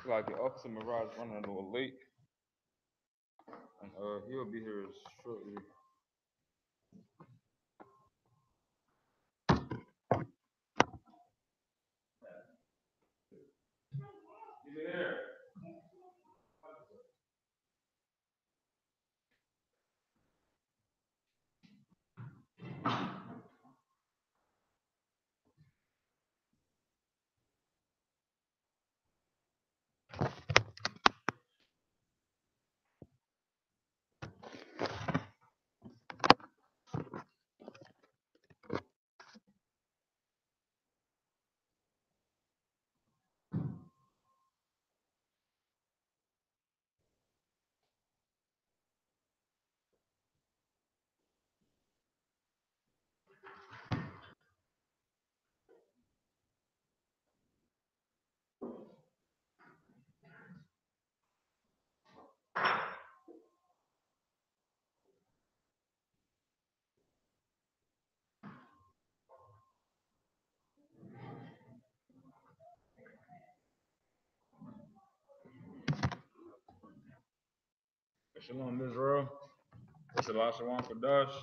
like the Officer Mirage running a little late, and he'll be here shortly. He's here. Shalom, Israel. It's Lashawan Qadash.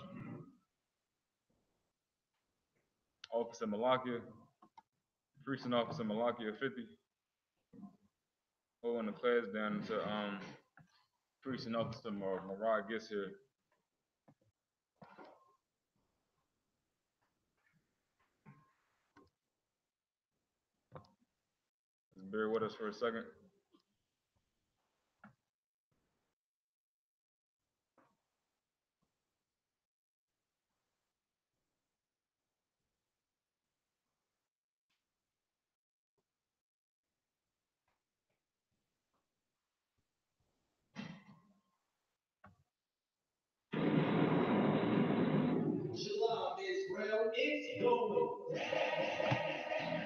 Officer Malakia. Priest and Officer Malakia 50. Holding the class down until Priest and Officer Marad gets here. Just bear with us for a second. Shalom, Israel, it's going down.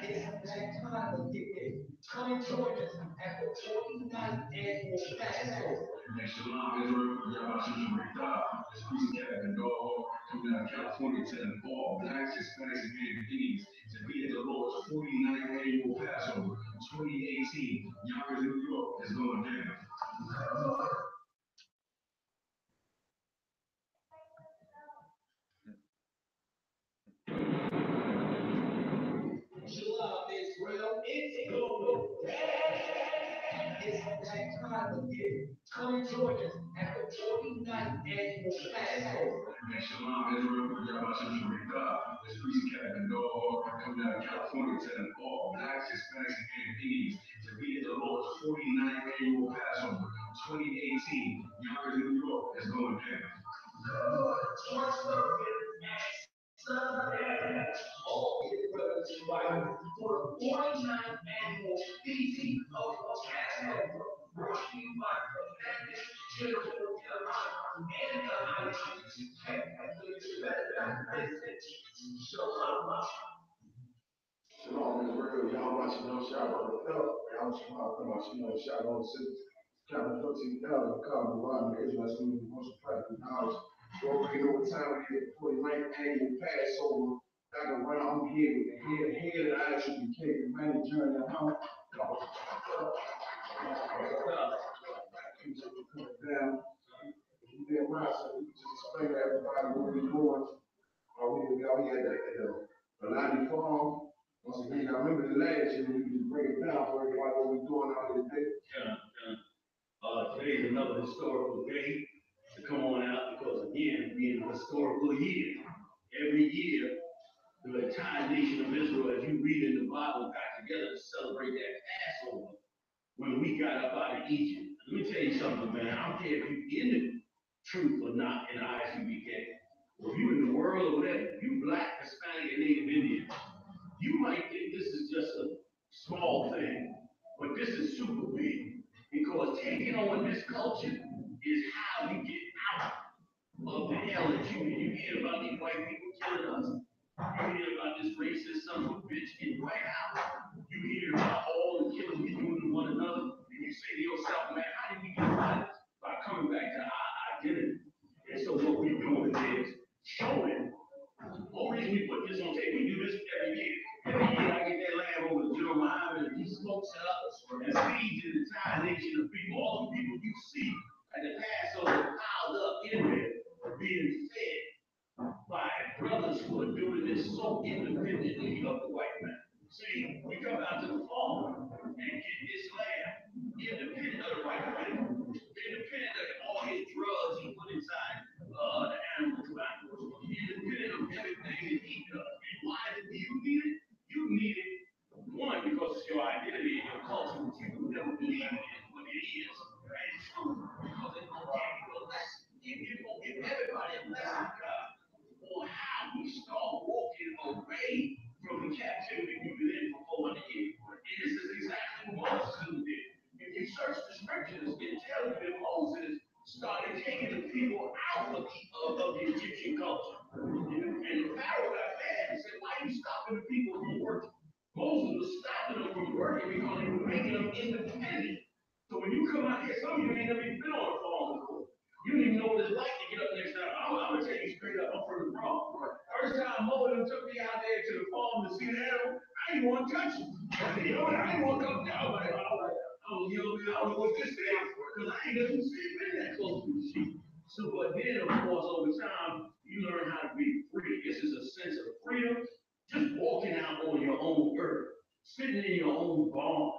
It's that time of year. Come join us at the 49th annual Passover. Shalom, Israel, I.S.U.P.K. It's I.S.U.P.K. and all coming out of California telling all blacks, Hispanics, and Vietnamese to be at the Lord's 49th annual Passover 2018. Yonkers, New York is going down. Shalom, Israel, it's going down. It's that time of year. Come join us at the 49th annual Passover. Shalom, Israel, I.S.U.P.K. It's I.S.U.P.K. and all coming out of California telling all blacks, Hispanics, and Vietnamese to be at the Lord's 49th annual Passover 2018. Yonkers, New York is going down. All Israel's invited for the 49th annual feasting of Passover, brought to you by Qadash, General and the I.S.U.P.K. Shalom. Shalom, Israel. Y'all watching no shot on the belt. Y'all watching no shot on the Counting 14,000. Call the line. The Israelites need the most practical knowledge. You already know what time it is. 49th annual Passover. Back around. I'm here with the head of the I.S.U.P.K. the manager in the house. Down. You did right, so you just explain to everybody what we're doing. We out here at the Lottie Farm. Once again, I remember the last year when you just break it down for everybody what we're doing out here today. Today's another historical day to come on out because, again, being a historical year, every year, the entire nation of Israel, as you read in the Bible, got together to celebrate that Passover when we got up out of Egypt. Let me tell you something, man. I don't care if you're in the truth or not in I.S.U.P.K. If you in the world or whatever, you black, Hispanic, and Native Indian, you might think this is just a small thing, but this is super big because taking on this culture is how you get out of the hell that you hear about these white people killing us. You hear about this racist son of a bitch in the White House. You hear about all the killing we do to one another, and you say to yourself, man, how did we get by this? By coming back to our identity. And so what we're doing is showing. The whole reason we put this on tape, we do this every year. Every year I get that lamb over to General Muhammad and he smokes it up and feeds it in the who are doing this so independently of the white man. See, we come out to the farm and get this land independent of the white man, independent of all his drugs he put inside the animal tobacco, independent of everything that he does. And why do you need it? You need it, one, because it's your identity and your culture, which you would never believe in what it is. And two, because it's going to give you a lesson. It's going to give everybody a lesson, God, on how we start walking away from the captivity we've been in for 400 years. And this is exactly what Moses did. If you search the scriptures, it tells you that Moses started taking the people out of the Egyptian culture. And the Pharaoh got mad and said, why are you stopping the people from working? Moses was stopping them from working because he was making them independent. So when you come out here, some of you ain't never even been on a farm before. You don't even know what it's like to get up next time. I'm gonna tell you straight up, I'm from the Bronx. First time Moses took me out there to the farm to see the animal, I didn't want to touch it. You know, I didn't want to come down. Like, you know, I don't know what this is, because I ain't never been that close to the sheep. So, but then, of course, over time, you learn how to be free. This is a sense of freedom. Just walking out on your own earth, sitting in your own barn,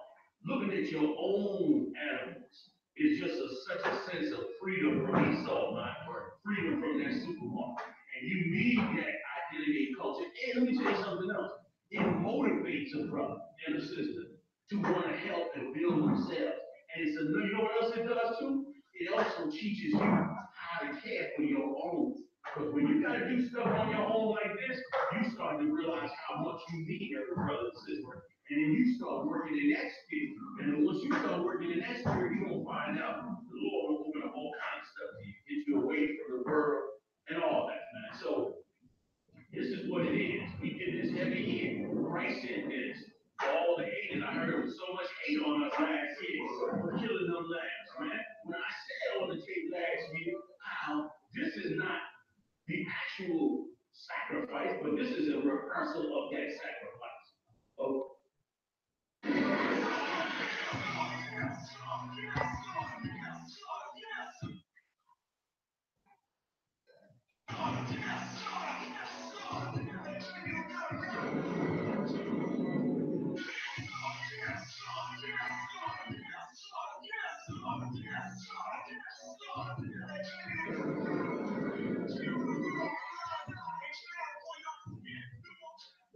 looking at your own animals, is just such a sense of freedom from Esau, my word, freedom from that supermarket. And you need that identity and culture. And let me tell you something else. It motivates a brother and a sister to want to help and build themselves. And it's you know what else it does too? It also teaches you how to care for your own. Because when you got to do stuff on your own like this, you start to realize how much you need every brother and sister. And then you start working in that spirit. And then once you start working in that spirit, you're going to find out the Lord will open up all kinds of stuff to you, get you away from the world and all that, man. So this is what it is. We did this every year. Christ said this. All the hate, and I heard there was so much hate on us last year for killing them lambs, man. When I said on the tape last year, how this is not the actual sacrifice, but this is a rehearsal of that sacrifice. Oh.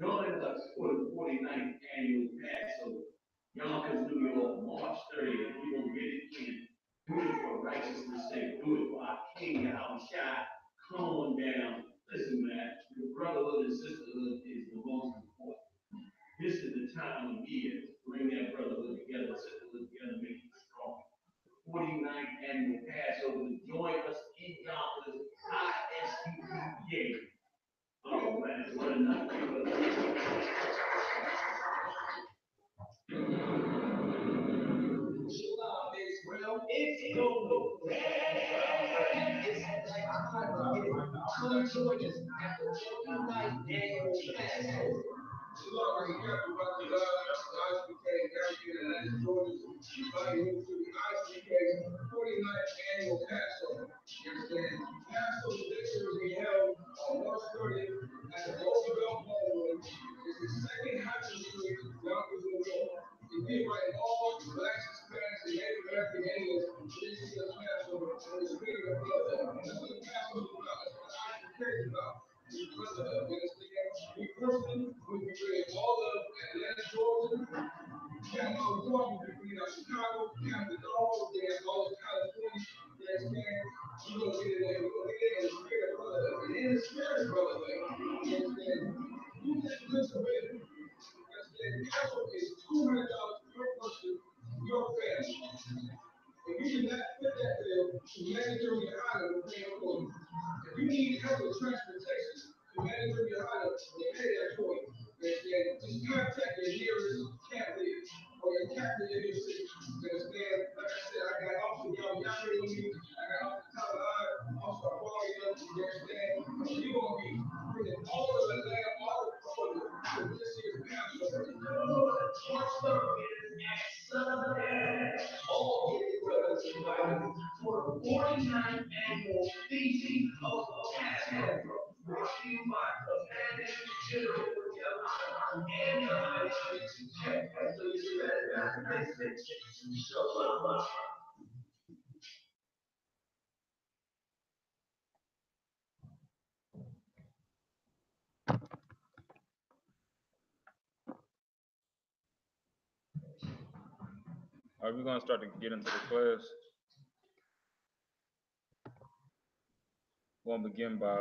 Y'all end up for the 49th annual Passover. Y'all can do your March 30th. We don't really can do it for righteousness' sake. Do it for our King, our shot. Come on down. Listen, man, the brotherhood and sisterhood is the most important. This is the time of year to bring that brotherhood together, sisterhood together, make it strong. 49th annual Passover. Join us in Yonkers, I.S.U.P.K. Oh man, what a night. SHALAM, Israel. It's go. It's like come join us at the 49th annual Passover. SHALAM, I.S.U.P.K, African and Jordan, inviting you to the I.S.U.P.K 49th annual Passover. You understand? Passover this year will be held on March 30th at the Roosevelt Ballroom. It's the second Happy Street, Yonkers, New York. If you invite all Blacks, Hispanics, and Native American Indians to this year's Passover in the spirit of brotherhood. That's what the Passover is about. That's what I.S.U.P.K is about. It's brotherhood. You understand? We personally will be bringing all of Atlanta, Georgia, New York, we got Chicago, we got the Dog, we got all of California. You understand? We're going to get in there. We're going to get in the spirit of brotherhood. And in the spirit of brotherhood, you understand? You just listen with it. The Passover is $200 per person, your family. If you did not fit that bill, humanitarian Yohana will pay for you. If you need help with transportation, humanitarian Yohana will pay that for you. Just contact your nearest camp leader or your captain in your city. You understand? Like I said, I got Officer Yahweh with me. I got Officer Talahad, Officer Barley. You understand? You're going to be bringing all of the land, all of the produce to this year's Passover. March 30th. All his brothers invited for the 49th annual Feasting of Passover. Brought to you by All right, we're gonna start to get into the class. We're gonna begin by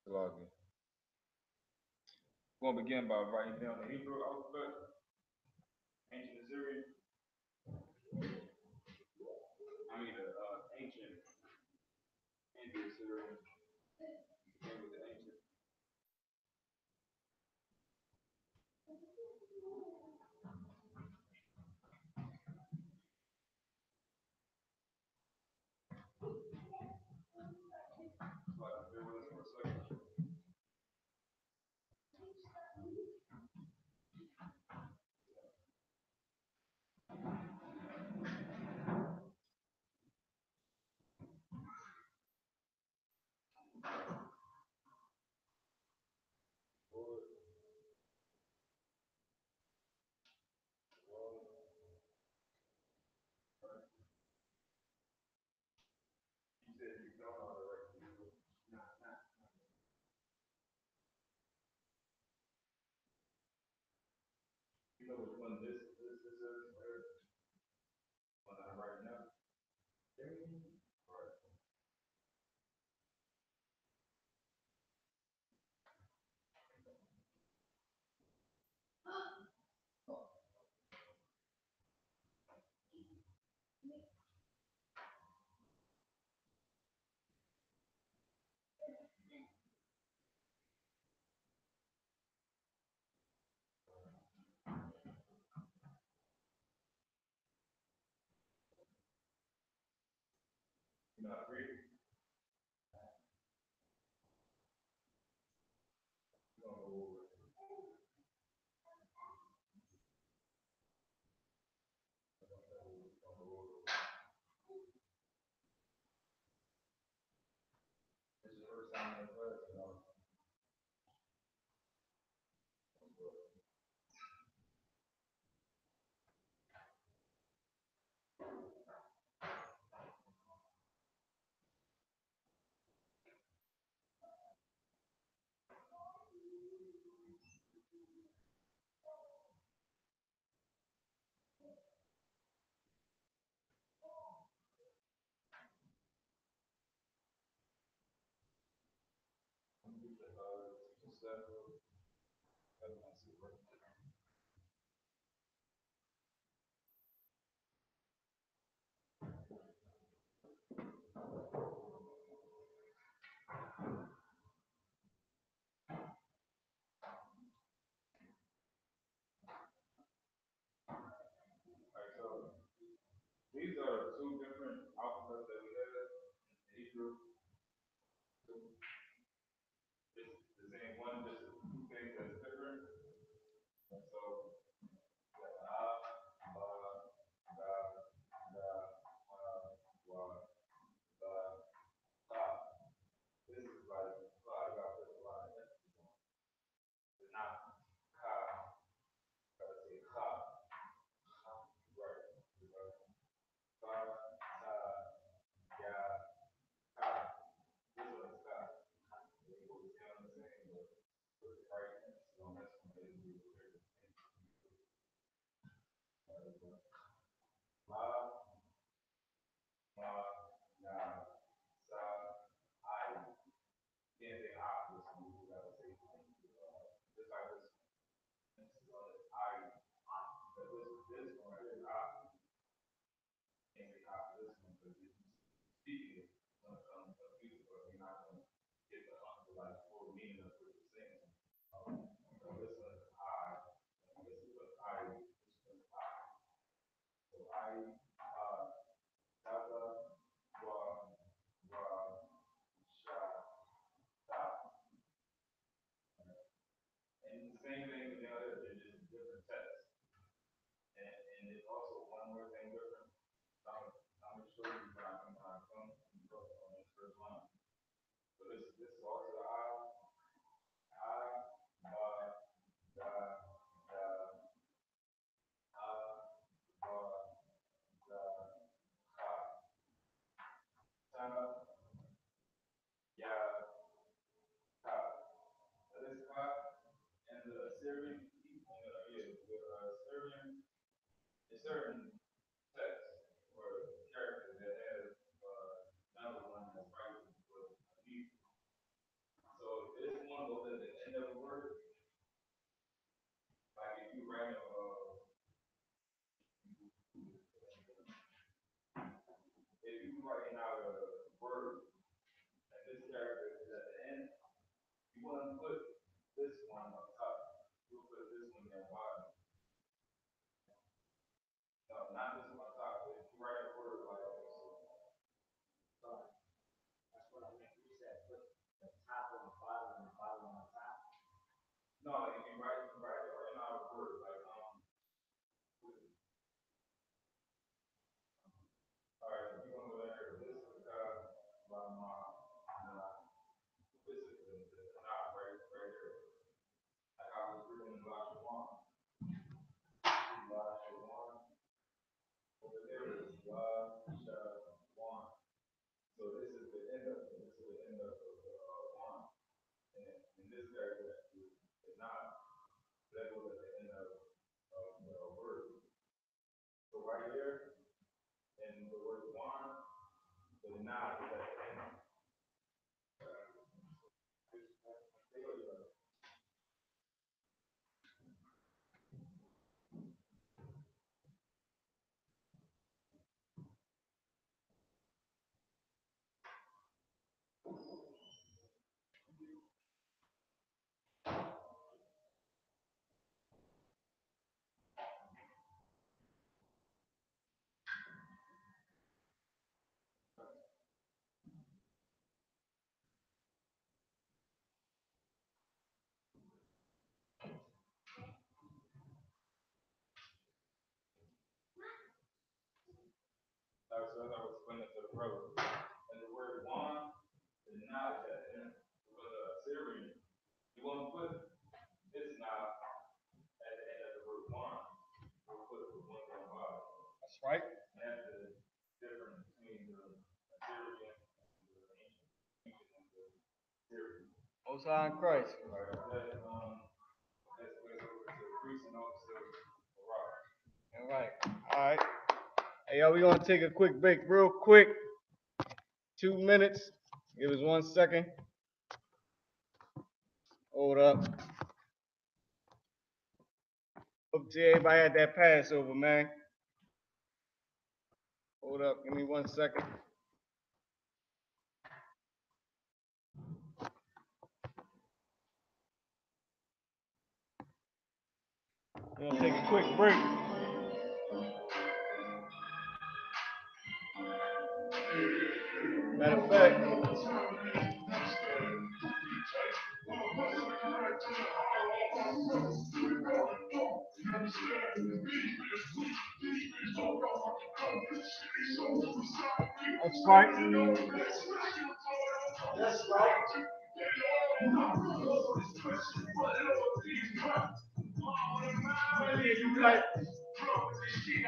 logging. We're gonna begin by writing down the Hebrew alphabet, ancient Assyrian. Ancient Indo-Assyrian. Begin with the ancient. Bear with us for a second. You said you don't know how to write Hebrew. You know which one this is, right? One I'm writing now. Right. You know how to read? We're gonna go over it. This is the first time in the class, you know. Alright, so these are two different alphabets that we have in Hebrew. It's the same one, just two things that's different. And so this is like I got this a lot. It's not ka, gotta say ka. Right. Ka, ta, ya, ka. certain text or character that has another one that's right with a beat. So if this one goes at the end of a word, like if you write if you writing out a word and this character is at the end, you want to put this one on top. You put this one at the bottom. No, not this one on top. If you write a word like Sorry. That's what I meant. You said put the top on the bottom and the bottom on the top. no, if you write out a word like all right, if you want to go there, this is this is the not right here. Like I was reading Lashawan. Over there is Lashawan. So this is the end of one. And this character is not that goes at the end of a word. So right here, in the word one, the not is at the end. So as I was explaining to the brother, and the word one, the not is at the end. For the Syrian, you want to put this not at the end of the word one, or put the one on the bottom. That's right. And that's the difference between the Assyrian and the ancient and the Syrian. Most High in Christ. Right, let's over to the priest and officer Rock. All right. All right. Hey, y'all, we're going to take a quick break, real quick. 2 minutes. Give us 1 second. Hold up. Hope to everybody had that Passover, man. Hold up. Give me 1 second. We're going to take a quick break. Matter of fact, that's right. That's right.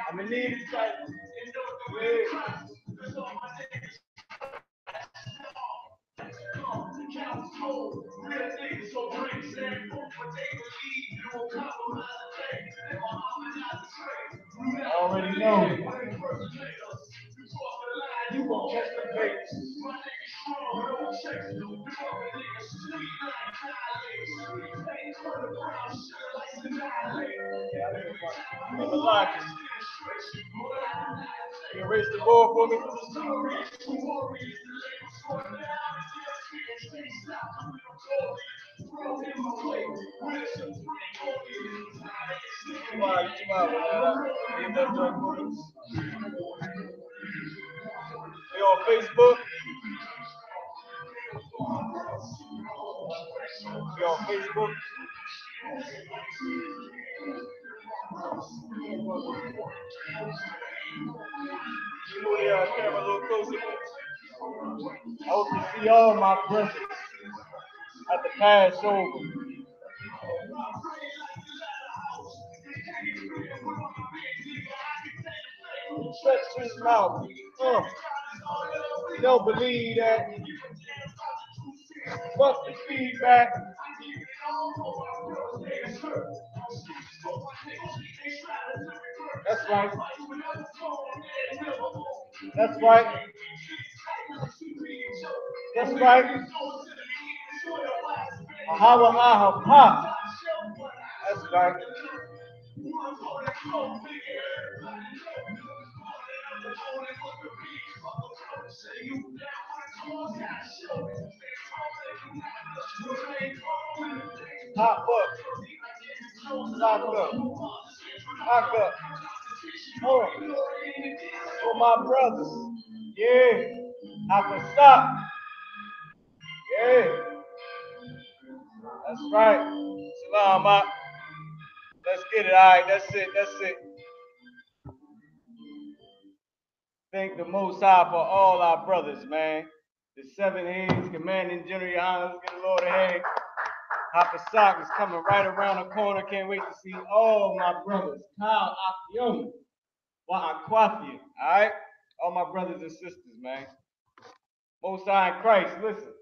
I'm gonna need you tight. Already know. You won't catch the bait. You erase the ball for me. We on Facebook. We on Facebook. You move the camera a little closer. I hope you see all my brothers at the Passover. Shut his mouth. You don't believe that. Fuck the feedback. That's right. That's right. That's right. Ahawa Aha. That's right. Hop up. Lock up. Lock up. Oh, for my brothers. Yeah. I can stop. Yeah. That's right. Salam. Let's get it. All right. That's it. That's it. Thank the Most High for all our brothers, man. The 7 heads, commanding Gen.YAHANNA. Let's get the Lord ahead. I.S.U.P.K is coming right around the corner. Can't wait to see all my brothers. Kyle Akiyom. Wa'akwafi. All right? All my brothers and sisters, man. Most High in Christ, listen.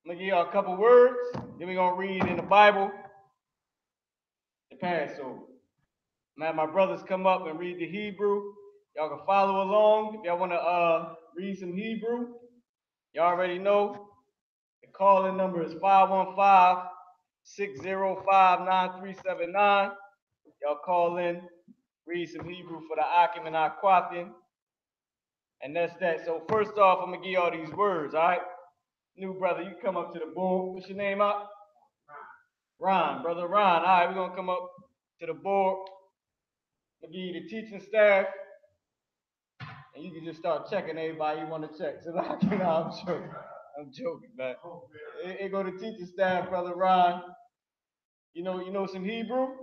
I'm going to give y'all a couple words. Then we're going to read in the Bible the Passover. I'm going to have my brothers come up and read the Hebrew. Y'all can follow along. If y'all want to read some Hebrew, y'all already know. The call-in number is 515-605-9379. Y'all call in, read some Hebrew for the Akim and Aquathian. And that's that. So first off, I'm going to give y'all these words, all right? New brother, you come up to the board. What's your name up? Ron. Brother Ron. All right, we're going to come up to the board. I'm going to give you the teaching staff. And you can just start checking everybody you want to check. So I'm joking, man. It go to teaching staff, Brother Ron. You know some Hebrew?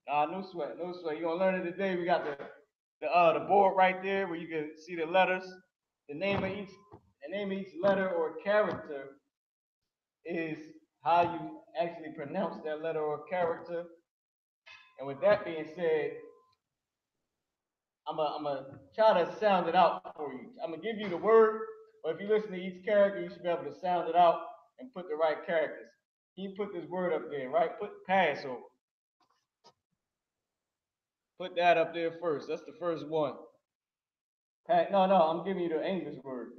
No sweat, no sweat. You're gonna learn it today. We got the board right there where you can see the letters. The name of each letter or character is how you actually pronounce that letter or character. And with that being said, I'm gonna try to sound it out for you. I'm gonna give you the word, but if you listen to each character, you should be able to sound it out and put the right characters. Can you put this word up there, right? Put Passover. Put that up there first. That's the first one. No, I'm giving you the English word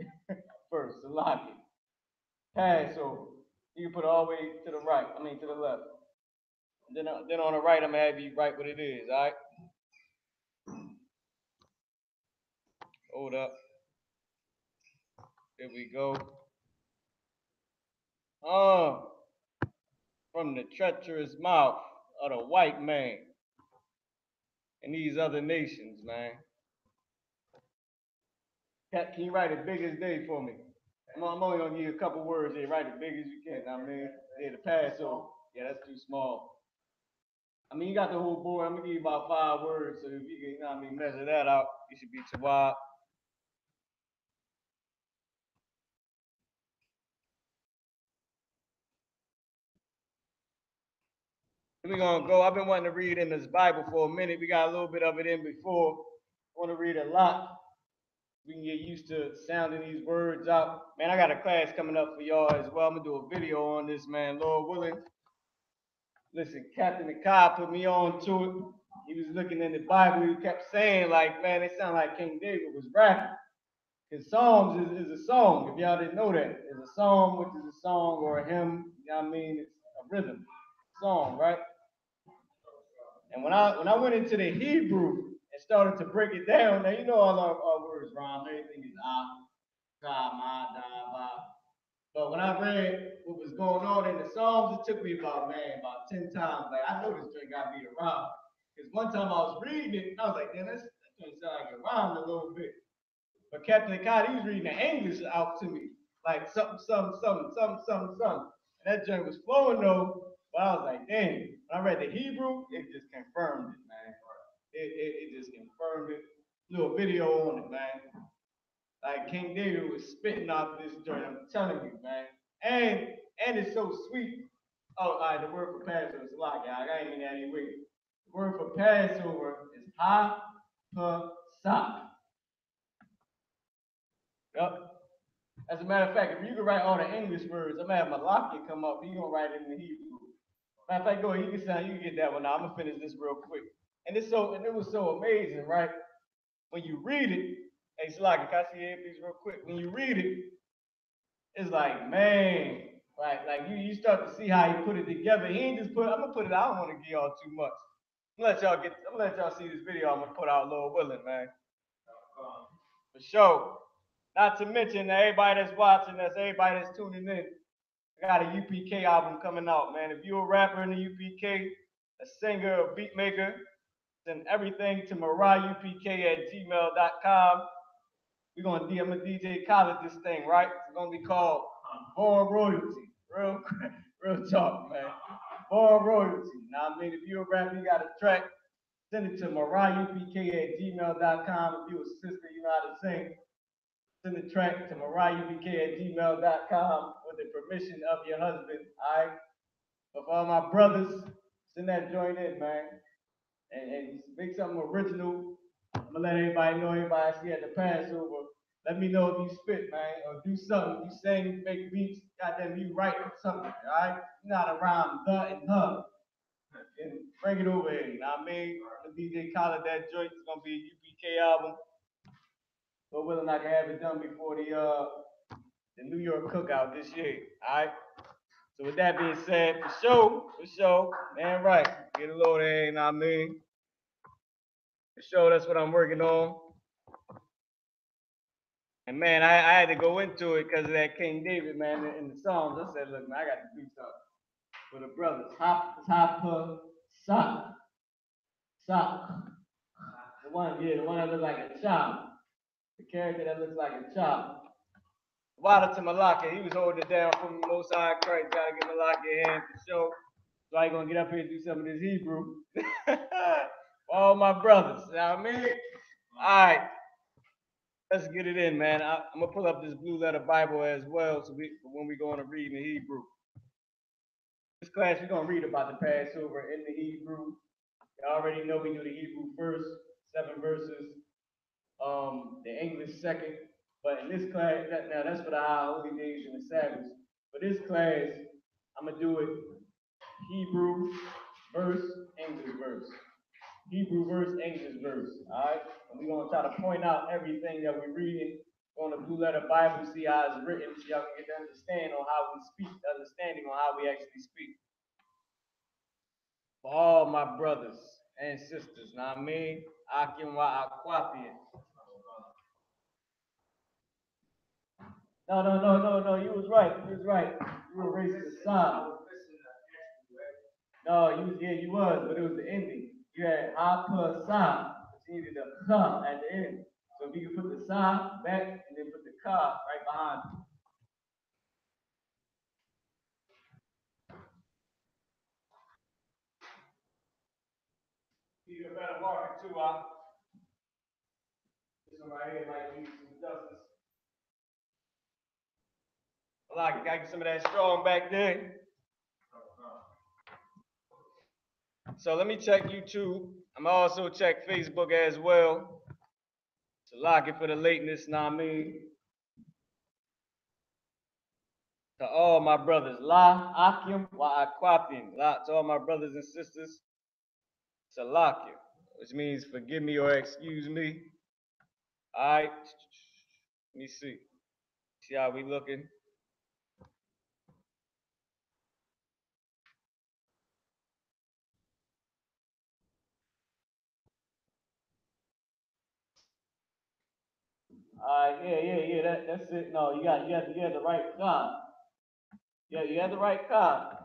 first. Salaki. Passover. You can put it all the way to the right. To the left. And then on the right, I'm gonna have you write what it is. All right. Hold up. Here we go. From the treacherous mouth of the white man and these other nations, man. Can you write as big as day for me? I'm only gonna give you a couple words here. Write as big as you can. The Passover. Yeah, that's too small. You got the whole board. I'm gonna give you about 5 words. So if you can, measure that out, you should be Tawab. We're gonna go. I've been wanting to read in this Bible for a minute. We got a little bit of it in before. I want to read a lot. We can get used to sounding these words out. Man, I got a class coming up for y'all as well. I'm gonna do a video on this, man. Lord willing. Listen, Captain Akai put me on to it. He was looking in the Bible. He kept saying, like, man, it sounded like King David was rapping. Because Psalms is a song, if y'all didn't know that. It's a psalm, which is a song or a hymn. It's a rhythm. Song, right? And when I went into the Hebrew and started to break it down, now you know all our words rhyme. Everything is ka, ma, da, ba. But when I read what was going on in the Psalms, it took me about 10 times. Like, I know this drink got me to rhyme. Because one time I was reading it, I was like, damn, that doesn't sound like it rhymed a little bit. But Captain Akad, he was reading the English out to me. Like something. And that joint was flowing though. But I was like, damn. When I read the Hebrew, it just confirmed it, man. It just confirmed it. Little video on it, man. Like King David was spitting out this joint. I'm telling you, man. And it's so sweet. Oh, all right, the word for Passover is like, I ain't mean that anyway. The word for Passover is ha-pa-sak. Yep. As a matter of fact, if you can write all the English words, I'm gonna have Malaki come up. He's gonna write it in the Hebrew. Matter of fact, go ahead, you can get that one now. I'm gonna finish this real quick. And it was so amazing, right? When you read it, hey Sluggy, can I see your piece real quick? When you read it, it's like, man, like you start to see how he put it together. He ain't just I'm gonna put it, I don't want to give y'all too much. I'm gonna let y'all see this video. I'm gonna put out Lord willing, man. For sure. Not to mention everybody that's watching, everybody that's tuning in. I got a U.P.K album coming out, man. If you're a rapper in the U.P.K, a singer, a beat maker, send everything to mariahupk@gmail.com. We're gonna DJ Khaled this thing, right? It's gonna be called Born Royalty. Real talk, man. Born Royalty. Now, I mean, if you're a rapper, you got a track, send it to mariahupk@gmail.com. If you're a sister, you know how to sing, send the track to mariahupk@gmail.com with the permission of your husband, all right? But for all my brothers, send that joint in, man. And make something original. I'm gonna let everybody know, everybody I see at the Passover. Let me know if you spit, man, or do something. You sing, make beats, goddamn, you write something, all right? You're not around the and her. And bring it over here, you know what I mean? The DJ Khaled, that joint is gonna be a U.P.K album. But willing I can have it done before the New York cookout this year, all right? So with that being said, for sure, man, right, get a load there, you know what I mean? For sure, that's what I'm working on. And man, I had to go into it because of that King David, man, in the songs. I said, look, man, I got to do something for the brothers. Sock. The one that looks like a chop. The character that looks like a chop. Water to Malaka, he was holding it down from the Most High Christ. Gotta get Malaka a hand for sure. So I ain't gonna get up here and do some of this Hebrew. All my brothers, you know what I mean? All right. Let's get it in, man. I'm gonna pull up this blue letter Bible as well, so when we go on to read in the Hebrew. This class, we're gonna read about the Passover in the Hebrew. You already know we do the Hebrew first, 7 verses. The English second. But in this class, that's for the high holy days and the Sabbath. For this class, I'm gonna do it Hebrew verse, English verse. Hebrew verse, English verse. All right. And we're gonna try to point out everything that we're reading on the blue letter Bible, see how it's written, so y'all can get to understand on how we speak, understanding on how we actually speak. For all my brothers and sisters, know what I mean? I.S.U.P.K. No, you was right. You were racist aside. No, you was, but it was the ending. You had ha-pa-sa, but you needed a ka at the end. So if you could put the sa back and then put the ka right behind it. You a better marker too, this one right here might need some justice. I got some of that strong back there. So let me check YouTube. I'm also check Facebook as well. So lock it for the lateness, know what I mean? To all my brothers, La Akim wa Akwapin. To all my brothers and sisters, Salakia, which means forgive me or excuse me. All right, let me see. See how we looking? Yeah. That's it. No, you had the right card. Yeah, you had the right card,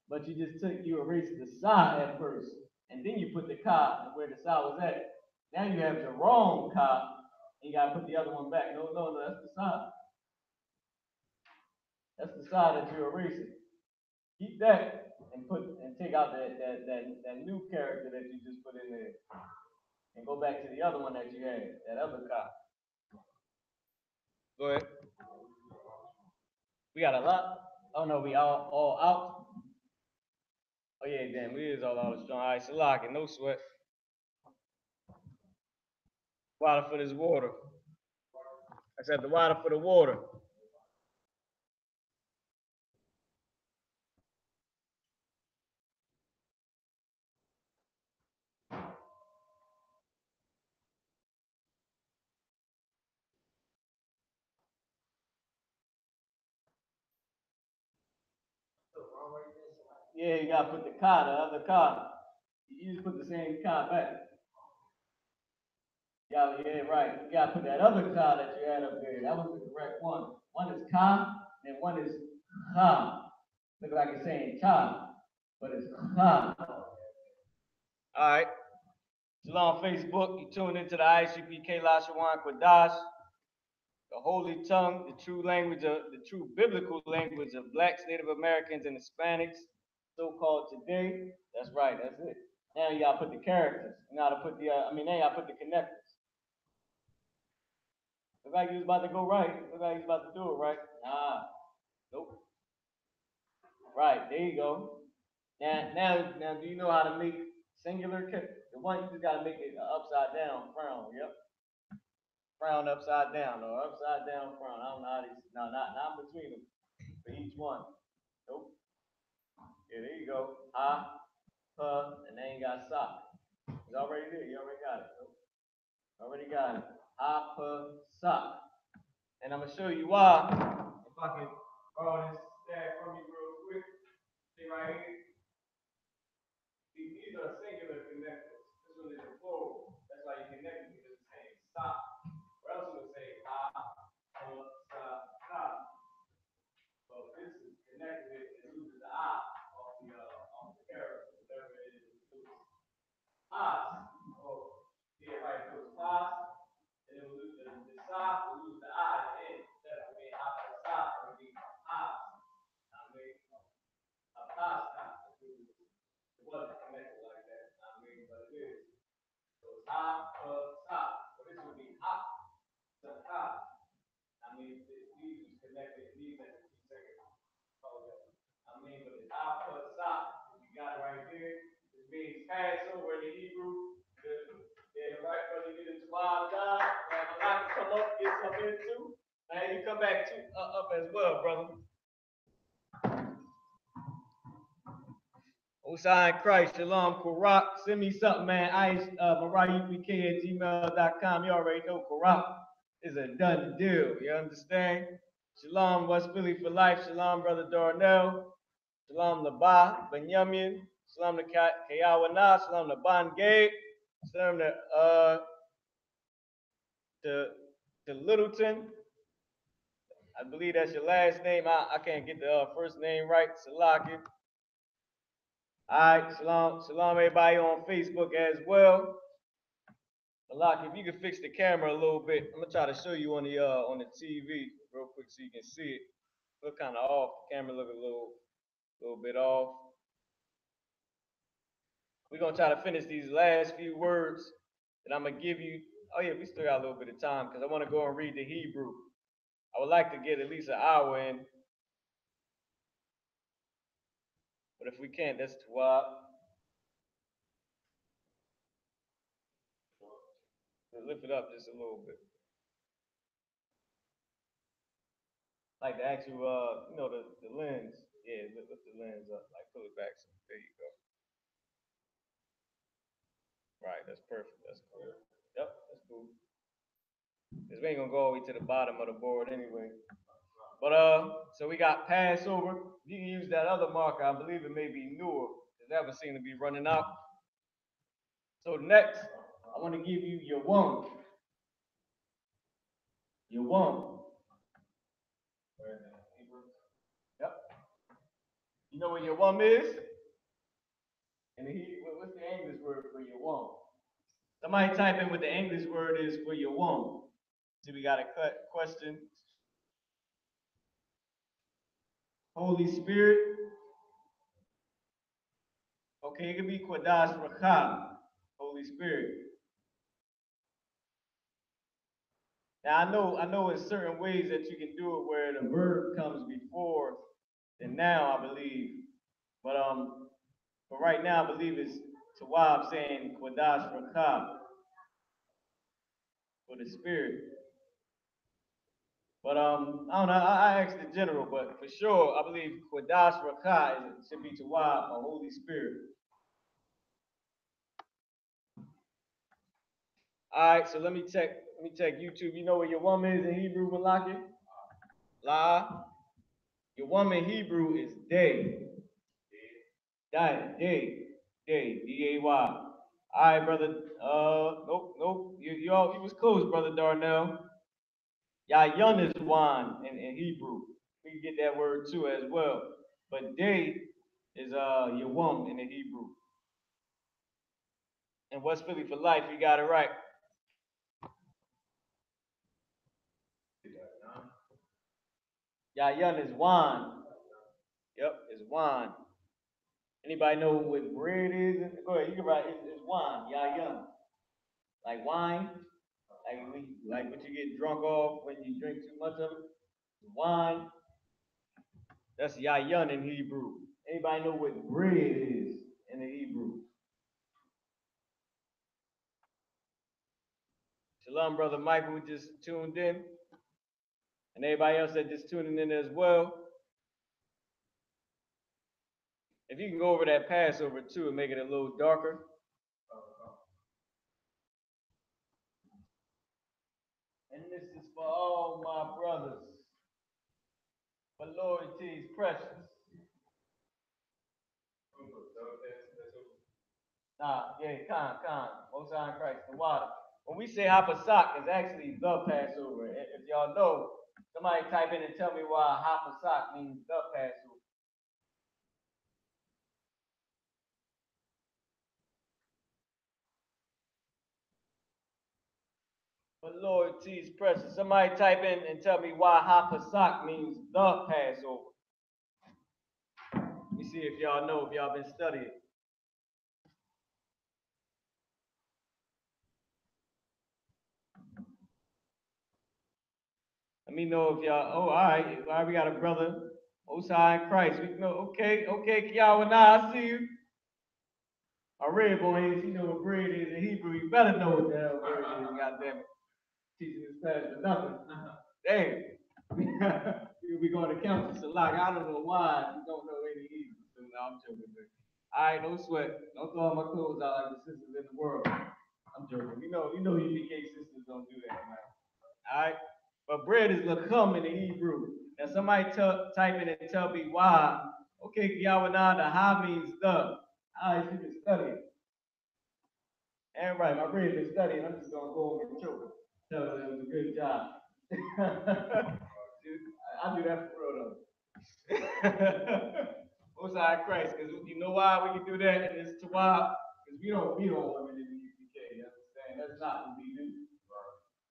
but you erased the side at first, and then you put the card where the side was at. Now you have the wrong card, and you gotta put the other one back. No, that's the side. That's the side that you're erasing. Keep that and take out that new character that you just put in there, and go back to the other one that you had, that other card. Go ahead. We got a lot. Oh no, we all out. Oh yeah, damn, we is all out strong. All right, so lock it, no sweat. Water for this water. I said the water for the water. Yeah, you gotta put the ka, the other ka. You just put the same ka back. Yeah, right. You gotta put that other ka that you had up there. That was the correct one. One is ka, and one is ha. Look like it's saying ka, but it's ha. All right. Still on Facebook. You tuned into the I.S.U.P.K. Lashawan Qadash, the holy tongue, the true language of the true biblical language of blacks, Native Americans, and Hispanics, so-called today. That's right. That's it. Now you gotta put the characters. You gotta put the. Now you gotta put the connectors. Look like you was about to go right. Look like you was about to do it right. Nah. Nope. Right. There you go. Now, do you know how to make singular? The one you just gotta make it upside down frown. Yep. Frown upside down or upside down frown. I don't know how these. No, not between them. For each one. Nope. Yeah, there you go. Ha, and then you got sock. It's already there. You already got it. Nope. Already got it. Ha, sock. And I'm gonna show you why. If I can borrow this stack from you real quick. See right here. These are singular connectors. This one is a plural. That's why you connect it because it's saying stop. Or else it would say stop. So this is connected. It loses the I off the character, whatever it is. It loses Oz. Oh, yeah, right. It was Oz, and it will lose the stop. Will lose the I at the end. Instead of being stop, it would be Oz. I mean, a pasta. It wasn't connected like that. I mean, but it is. So it's stop. So this would be hot. The hot. I mean, these is connected. These at the 2 seconds. Okay. I mean, but it's stop. You got it right there. This means Passover in the Hebrew. Yeah, right, brother, get into wild time. And I can come up, get some in too. And you come back up as well, brother. Osai Christ, Shalom, Karak. Send me something, man. I.S.U.P.K@gmail.com. You already know Karak is a done deal. You understand? Shalom, West Philly for life. Shalom, brother Darnell. Shalom, Labah, Benyamin. Shalom to Kayawana. Shalom to Bangay. Shalom to Littleton. I believe that's your last name. I can't get the first name right. Salaki. All right, shalom, everybody on Facebook as well. Salaki, if you can fix the camera a little bit, I'm gonna try to show you on the TV real quick so you can see it. Look kind of off. The camera look a little bit off. We're gonna try to finish these last few words that I'm gonna give you. Oh yeah, we still got a little bit of time because I want to go and read the Hebrew. I would like to get at least an hour in. But if we can't, that's Tawab. Lift it up just a little bit. Like the actual, the lens. Yeah, lift the lens up, like pull it back. So there you go. Right, that's perfect. That's cool. Yep, that's cool. Cause we ain't gonna go all the way to the bottom of the board anyway. But so we got Passover. You can use that other marker. I believe it may be newer. It never seemed to be running out. So next, I want to give you your one. Your one. Yep. You know what your one is? And what's the English word for your one? Somebody type in what the English word is for your one. See, we got a question. Holy Spirit. Okay, it could be Qadash Rakha, Holy Spirit. Now I know in certain ways that you can do it where the verb comes before the noun, I believe. But right now I believe it's Tawab saying Qadash Rakha for the Spirit. But I don't know. I asked the general, but for sure I believe Qadash Rakha should be Tawab or Holy Spirit. All right, so let me check YouTube. You know what your woman is in Hebrew, Malaki? La. Your woman in Hebrew is day. Day, D-A-Y. All right, brother. Nope. You was close, brother Darnell. Yayun is wine in Hebrew. We can get that word too as well. But day is Yawum in the Hebrew. And what's Philly for life? You got it right. Yayun is wine. Yep, it's wine. Anybody know what bread is? Go ahead, you can write it's wine, Yayun. Like wine, like what you get drunk off when you drink too much of it. Wine, that's Yayun in Hebrew. Anybody know what bread is in the Hebrew? Shalom, brother Michael, who just tuned in, and everybody else that just tuning in as well. If you can go over that Passover too and make it a little darker. And this is for all my brothers. For loyalty is precious. Con. Most High in Christ, the water. When we say Hapasak, it's actually the Passover. If y'all know, somebody type in and tell me why Hapasak means the Passover. But loyalty is precious. Somebody type in and tell me why Hapasak means the Passover. Let me see if y'all know, if y'all been studying. Let me know if y'all, all right, we got a brother, Most High in Christ. We know, okay, Kiyawana, I see you. A red boy is, you know what bread is in Hebrew. You better know what the hell bread is, goddamn it. Teaching this class for nothing. Damn. we going to count to Salak. I don't know why you don't know any Hebrew. So no, I'm joking. All right, no sweat. Don't throw all my clothes out like the sisters in the world. I'm joking. You know U.P.K sisters don't do that, man. All right. But bread is lakum in the Hebrew. Now somebody type in and tell me why. Okay, Yawana, the ha means the. All right, you can study it. And right, my bread been studying. I'm just gonna go over and choke it. Tell them it was a good job. Dude, I do that for real though. Most High Christ, because you know why we can do that, and it's to why, because we don't beat on women in the U.P.K. You understand? That's not what we do.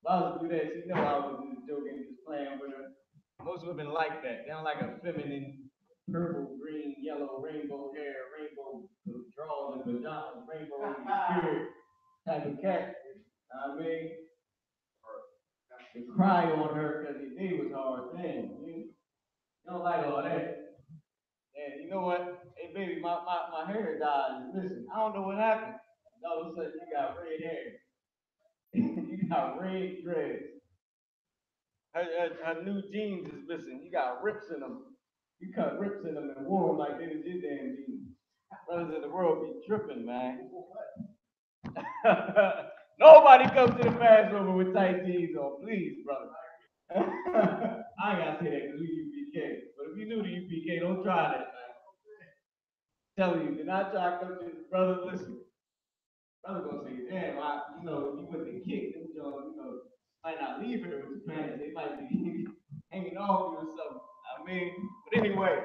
If I was to do that, she know I was just joking, just playing with her. Most women like that. They don't like a feminine, purple, green, yellow, rainbow hair, rainbow drawers and pajamas, rainbow in the spirit type of cat. I mean, to cry on her because the day was hard. Damn, you don't like all that. And you know what? Hey, baby, my hair died. Listen, I don't know what happened. All of a sudden, you got red hair. You got red dreads. Her new jeans is missing. You got rips in them. You cut rips in them and wore them like they was your damn jeans. Brothers in the world be tripping, man. Nobody comes to the Passover with tight jeans on, please, brother. I ain't gotta say that because we U.P.K. But if you new to U.P.K, don't try that, man. Telling you, do not try to come to this brother. Listen, brother gonna say, damn, you went to kick them, might not leave here with your pants. They might be hanging off you or something. I mean, but anyway,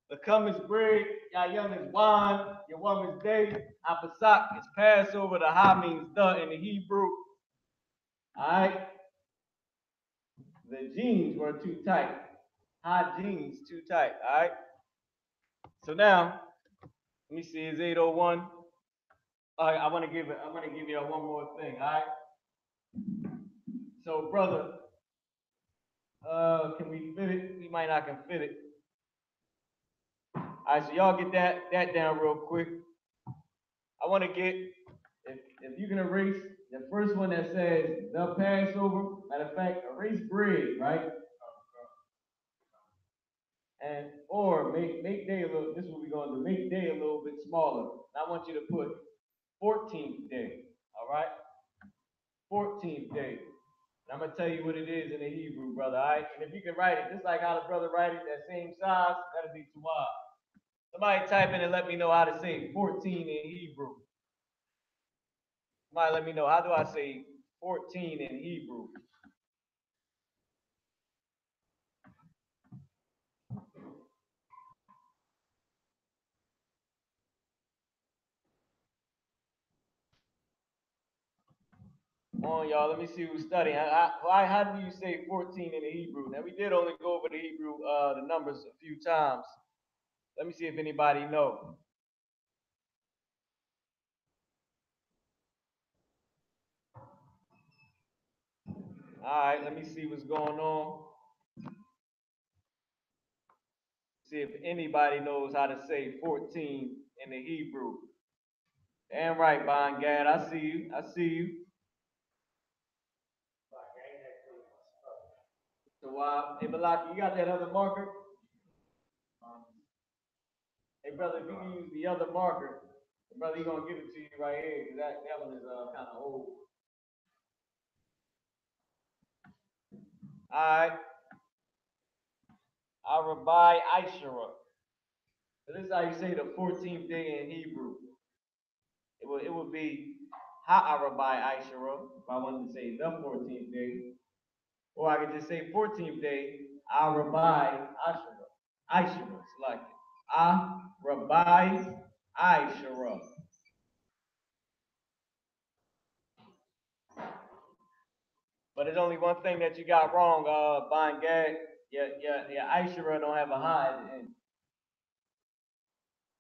the cum is bread, Yayun is wine, Yawam is day, Apasak is Passover, the Ha means the in the Hebrew. Alright? The jeans were too tight. Ha jeans too tight, alright? So now, let me see, it's 801. Alright, I wanna give y'all one more thing, alright? So brother, can we fit it? We might not can fit it. All right, so y'all get that down real quick. I want to get, if you can erase the first one that says the Passover, matter of fact, erase bread, right? And or make day a little. This is what we're gonna do. Make day a little bit smaller. I want you to put 14th day. All right, 14th day. And I'm gonna tell you what it is in the Hebrew, brother. All right, and if you can write it just like how the brother write it, that same size, that'll be Tawab. Somebody type in and let me know how to say 14 in Hebrew. Somebody let me know, how do I say 14 in Hebrew? Come on, y'all. Let me see who's studying. How do you say 14 in the Hebrew? Now, we did only go over the Hebrew, the numbers a few times. Let me see if anybody know. All right, let me see what's going on. See if anybody knows how to say 14 in the Hebrew. Damn right, Bon Gad. I see you. I see you. So, hey, Malaki, you got that other marker? Hey, brother, if you can use the other marker, brother, he's going to give it to you right here, because that one is kind of old. All right. Arabai Aishara. So this is how you say the 14th day in Hebrew. It would be Ha'arabai Aishara, if I wanted to say the 14th day. Or I could just say 14th day, Arabai Aishara. Aishara, it's like it. Arabai Aishara. But there's only one thing that you got wrong, Bon Gag. Yeah, Aishara don't have a ha at the end.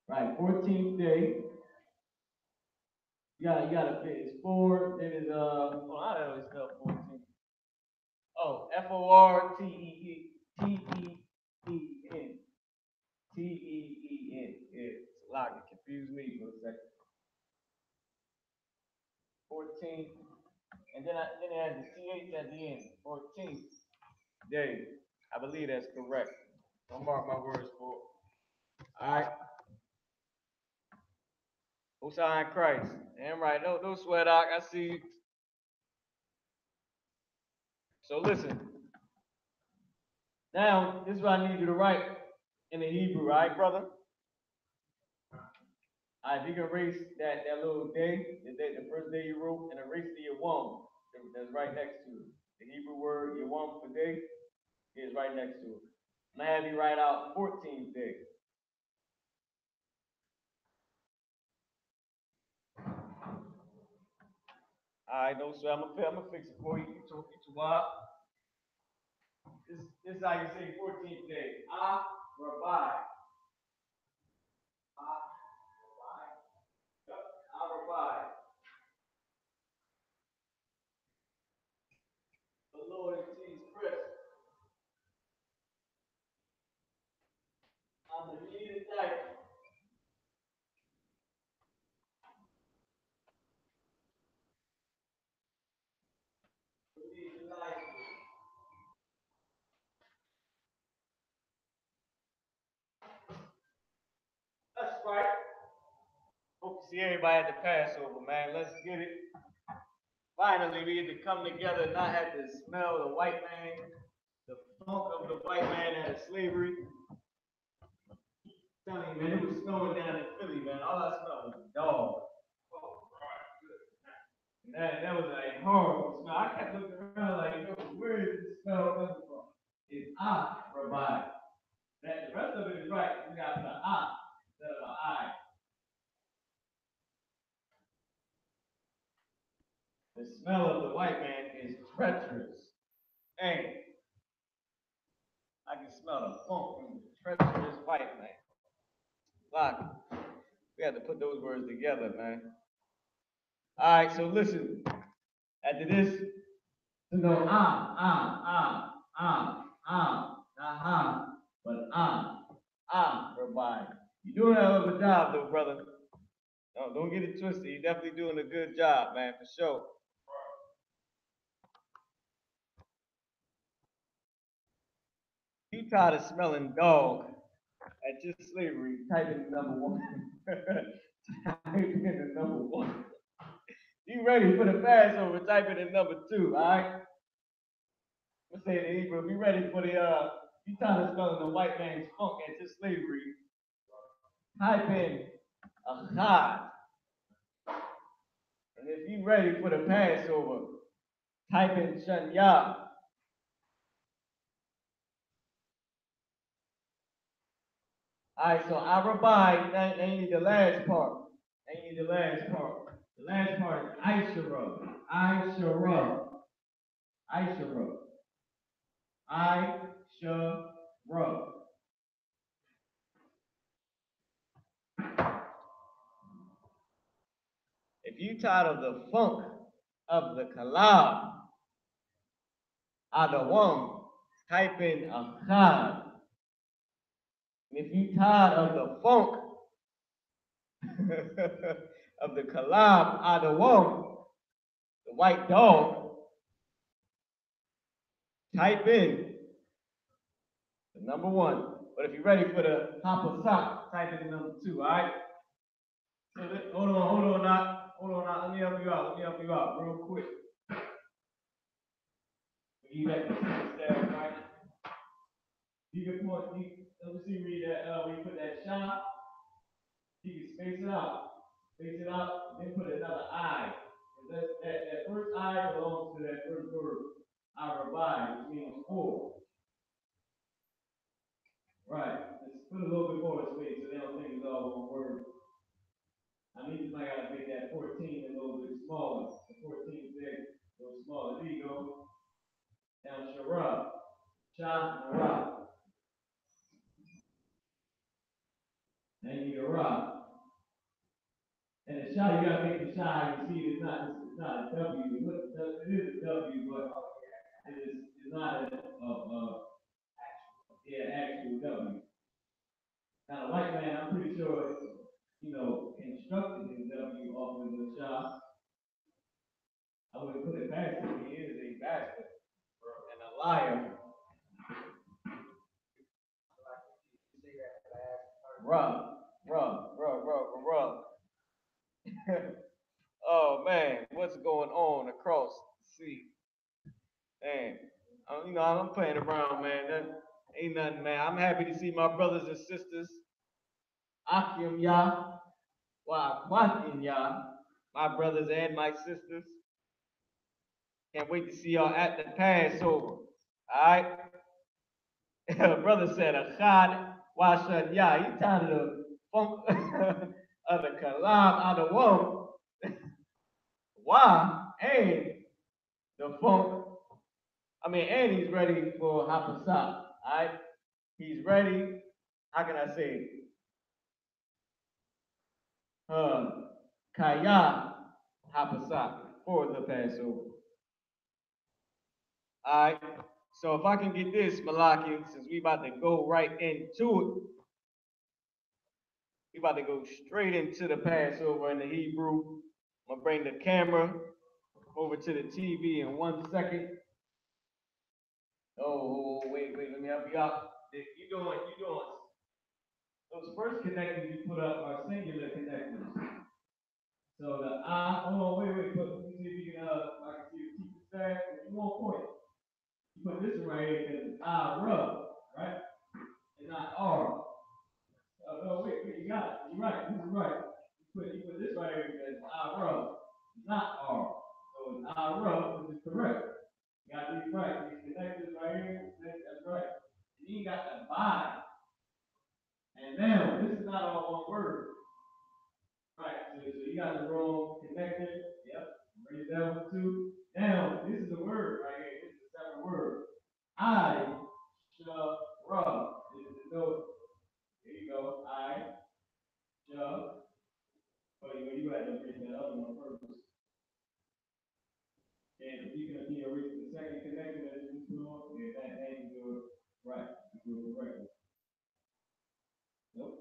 Right, 14th day. You gotta fit. It's 4. Then it's oh, I don't know spell 14. Oh, Forteen. Teen. Teen. It's like it confused me for a second. 14. And then it has the TH at the end. 14th day. I believe that's correct. Don't mark my words for it. Alright. Hosea in Christ. Damn right. No sweat, Doc. I see you. So listen. Now, this is what I need you to write in the Hebrew, all right, brother? All right, if you can erase that little day, the first day you wrote, and erase the Yawam that's right next to it. The Hebrew word Yawam for day is right next to it. I'm gonna have you write out 14th day. All right, no sweat. I'm gonna fix it for you. This is how you say 14th day. Rabbi. Rabbi. The Lord is Jesus Christ. I'm the leading title. That's right. Hope to see everybody at the Passover, man. Let's get it. Finally, we get to come together and not have to smell the white man, the funk of the white man out of slavery. I'm telling you, man, it was snowing down in Philly, man. All I smelled was dog. And that was a horrible smell. I kept looking around like, yo, where is this smell coming from? It's Rabbi. The rest of it is right. We got the instead of the I. The smell of the white man is treacherous. Hey, I can smell the funk from the treacherous white man. Look, we had to put those words together, man. All right, so listen. After this, we go but Rabbi. You're doing a hell of a job, though, brother. No, don't get it twisted. You're definitely doing a good job, man, for sure. You tired of smelling dog at your slavery, type in number 1. Type in the number 1. You ready for the Passover, type it in number 2, all right? Let's say it in Hebrew. Be ready for the, you tired of smelling the white man's funk at your slavery. type in Achad. And if you're ready for the Passover, type in Shanya. Alright, so Arabai, now you need the last part. Now you need the last part. The last part is Aishara. Aishara. Aishara. Aishara. If you tired of the funk of the kalam, adawam, type in Achad. If you tired of the funk of the kalam, adawam, the white dog, type in the number one. But if you're ready for the Hapasak, type in the number two, all right? So hold on, now. Let me help you out real quick. You got the staff, right? You can point, let me see where that, when you put that shot, you can space it out, then put another I. That first I belongs to that first word, Arabai, which means four. Right. Just put a little bit more space so they don't think it's all one word. I mean, you might gotta make that 14 a little bit smaller. The 14 big, a little smaller. There you go. Now Shara. Shara. Now you need a Ra. And the Shah, you gotta make the Shah, you see it's not a W. It is a W, but it's not actual W. Now the white man, I'm pretty sure, instructed his W off of the Shah. I wouldn't put it past him. He is a bastard and a liar. Rub. Oh man, what's going on across the sea? Man, I'm playing around, man. That ain't nothing, man. I'm happy to see my brothers and sisters. Akim Ya, Wakim Ya, my brothers and my sisters. Can't wait to see y'all at the Passover. Alright? Brother said, Achad Washan Ya. He tired of the funk of the kalam out of woe. Why? And the funk. And he's ready for Hapasah. Alright? He's ready. How can I say it? Kaya Hapasah for the Passover. Alright. So if I can get this, Malaki, since we about to go right into it, we about to go straight into the Passover in the Hebrew. I'm gonna bring the camera over to the TV in 1 second. Oh, wait, let me help you out. You doing. Those first connectors you put up are singular connectors. So the hold on, wait, let me see if you can, I can see you keep it fast. If you want point, you put this one right here because it's rub, right? It's not R. No, wait, you got it. You're right, this is right. You put this right here because it's rub. It's not R. So it's rub, which is correct. You got these right. These connectors right here, that's right. And you got the by. And now, this is not all one word. Right, so you got the wrong connector. Yep, raise that one too. Now, this is a word right here. This is a separate word. I-S-H-A-R. This is the note. There you go. I-S-H-A-R. Oh, you had to erase that other one first. And if you can erase the second connector that you just put on, that you do it right. You do it correctly. Nope.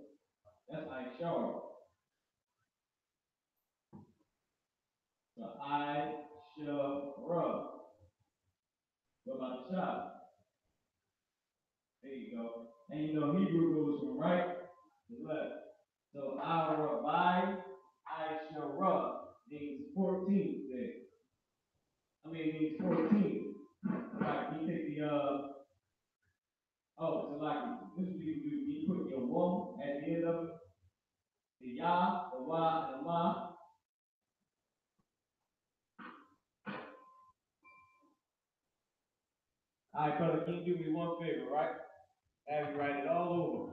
That's I-S-H-A-R. So I-S-H-A-R. What about the shop? There you go. And Hebrew goes from right to left. So Arabai, I-S-H-A-R means 14 days. It means 14. Right, you take the, so like, this is what you do. You put your one at the end of it. the Yah, the Wa, and the Ma. All right, brother, can you do me one favor, right? Have you write it all over.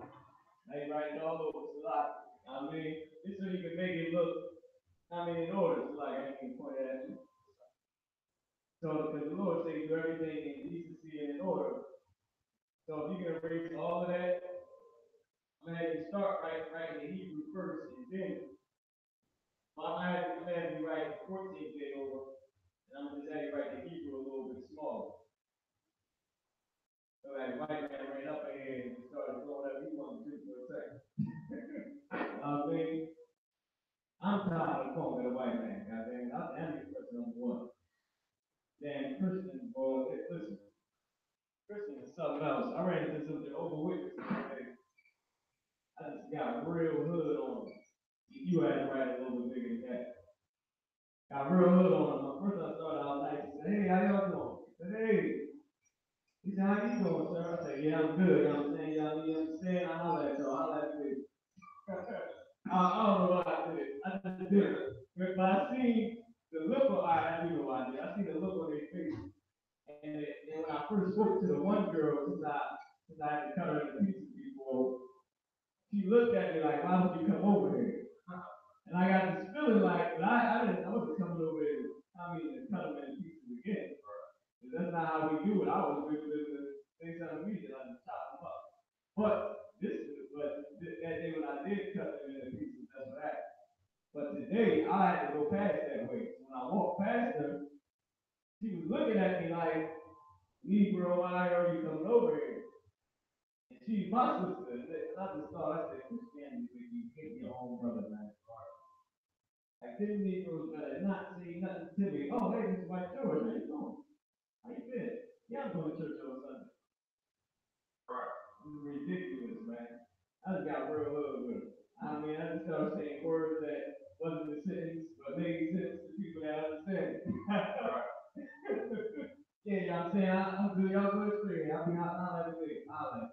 Have you write it all over. So like, I mean, this so you can make it look, I mean, in order. So like, I can point it at you. So, because the Lord said do everything in decency and in order. So if you can erase all of that, I'm gonna have you start writing the Hebrew first, and then I'm gonna have you write 14J over, and I'm gonna just have you write the Hebrew a little bit smaller. So that white man ran up ahead and started throwing up he wanted to do for a second. I mean, I'm tired of calling it a white man, goddamn. I'm the anti-Christian number one. Damn Christians, boy, listen. Christian is something else. I ran into some Jehovah's Witnesses today. I just got real hood on them. You had to write a little bit bigger than that. Got real hood on them. First I started out nice. He said, hey, how y'all doing? I said, hey. He said, how you doing, sir? I said, yeah, I'm good. You know what I'm saying? Y'all, you understand? I holler at y'all. Holler at me. I don't know why I did it. I just did it. But I see the look on, I do know why I did it. I see the look on their face. And when I first spoke to the one girl, since I had to cut her into pieces before, she looked at me like, why would you come over here? And I got this feeling like, but I wasn't coming over here, to cut them into pieces again. Because that's not how we do it. I was with the things on me that I just chop them up. But that day when I did cut them into pieces, that's what happened. But today, I had to go past that way. When I walked past her, she was looking at me like, Negro, why are you coming over here? And she's my sister. And I just thought, I said, Christianity, you hate your own brother, man. Like, this Negroes better not say nothing to me. Oh, hey, Mr. White George, how you doing? How you been? Yeah, I'm going to church on Sunday. Right. Ridiculous, man. I just got real hood with it. I mean, I just started saying words that wasn't a sentence, but made sense to people that understand it. Right. Yeah, you know what I'm saying? I'm good, y'all good straight. I'll be out every day. And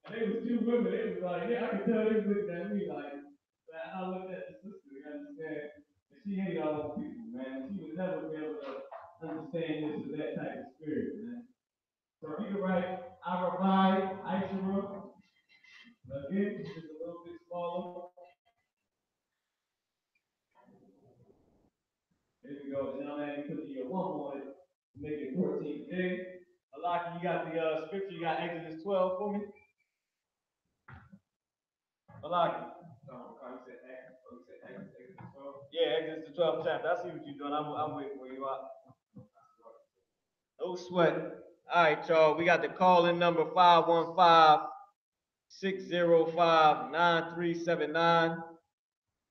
they was two women, they was like, yeah, I can tell they was looking at me like, man, I looked at the sister, you understand? And she hated all those people, man. She would never be able to understand this with that type of spirit, man. So if you can write, I revive, I.S.U.P.K. Again, just a little bit smaller. There we go. And then I'm going to put the 1 on it to make it 14 today. Alaki, you got the scripture, you got Exodus 12 for me? Alaki. You said Exodus 12? Yeah, Exodus the 12th chapter. I see what you're doing. I'm waiting for you out. No sweat. All right, y'all. We got the call-in number 515-605-9379.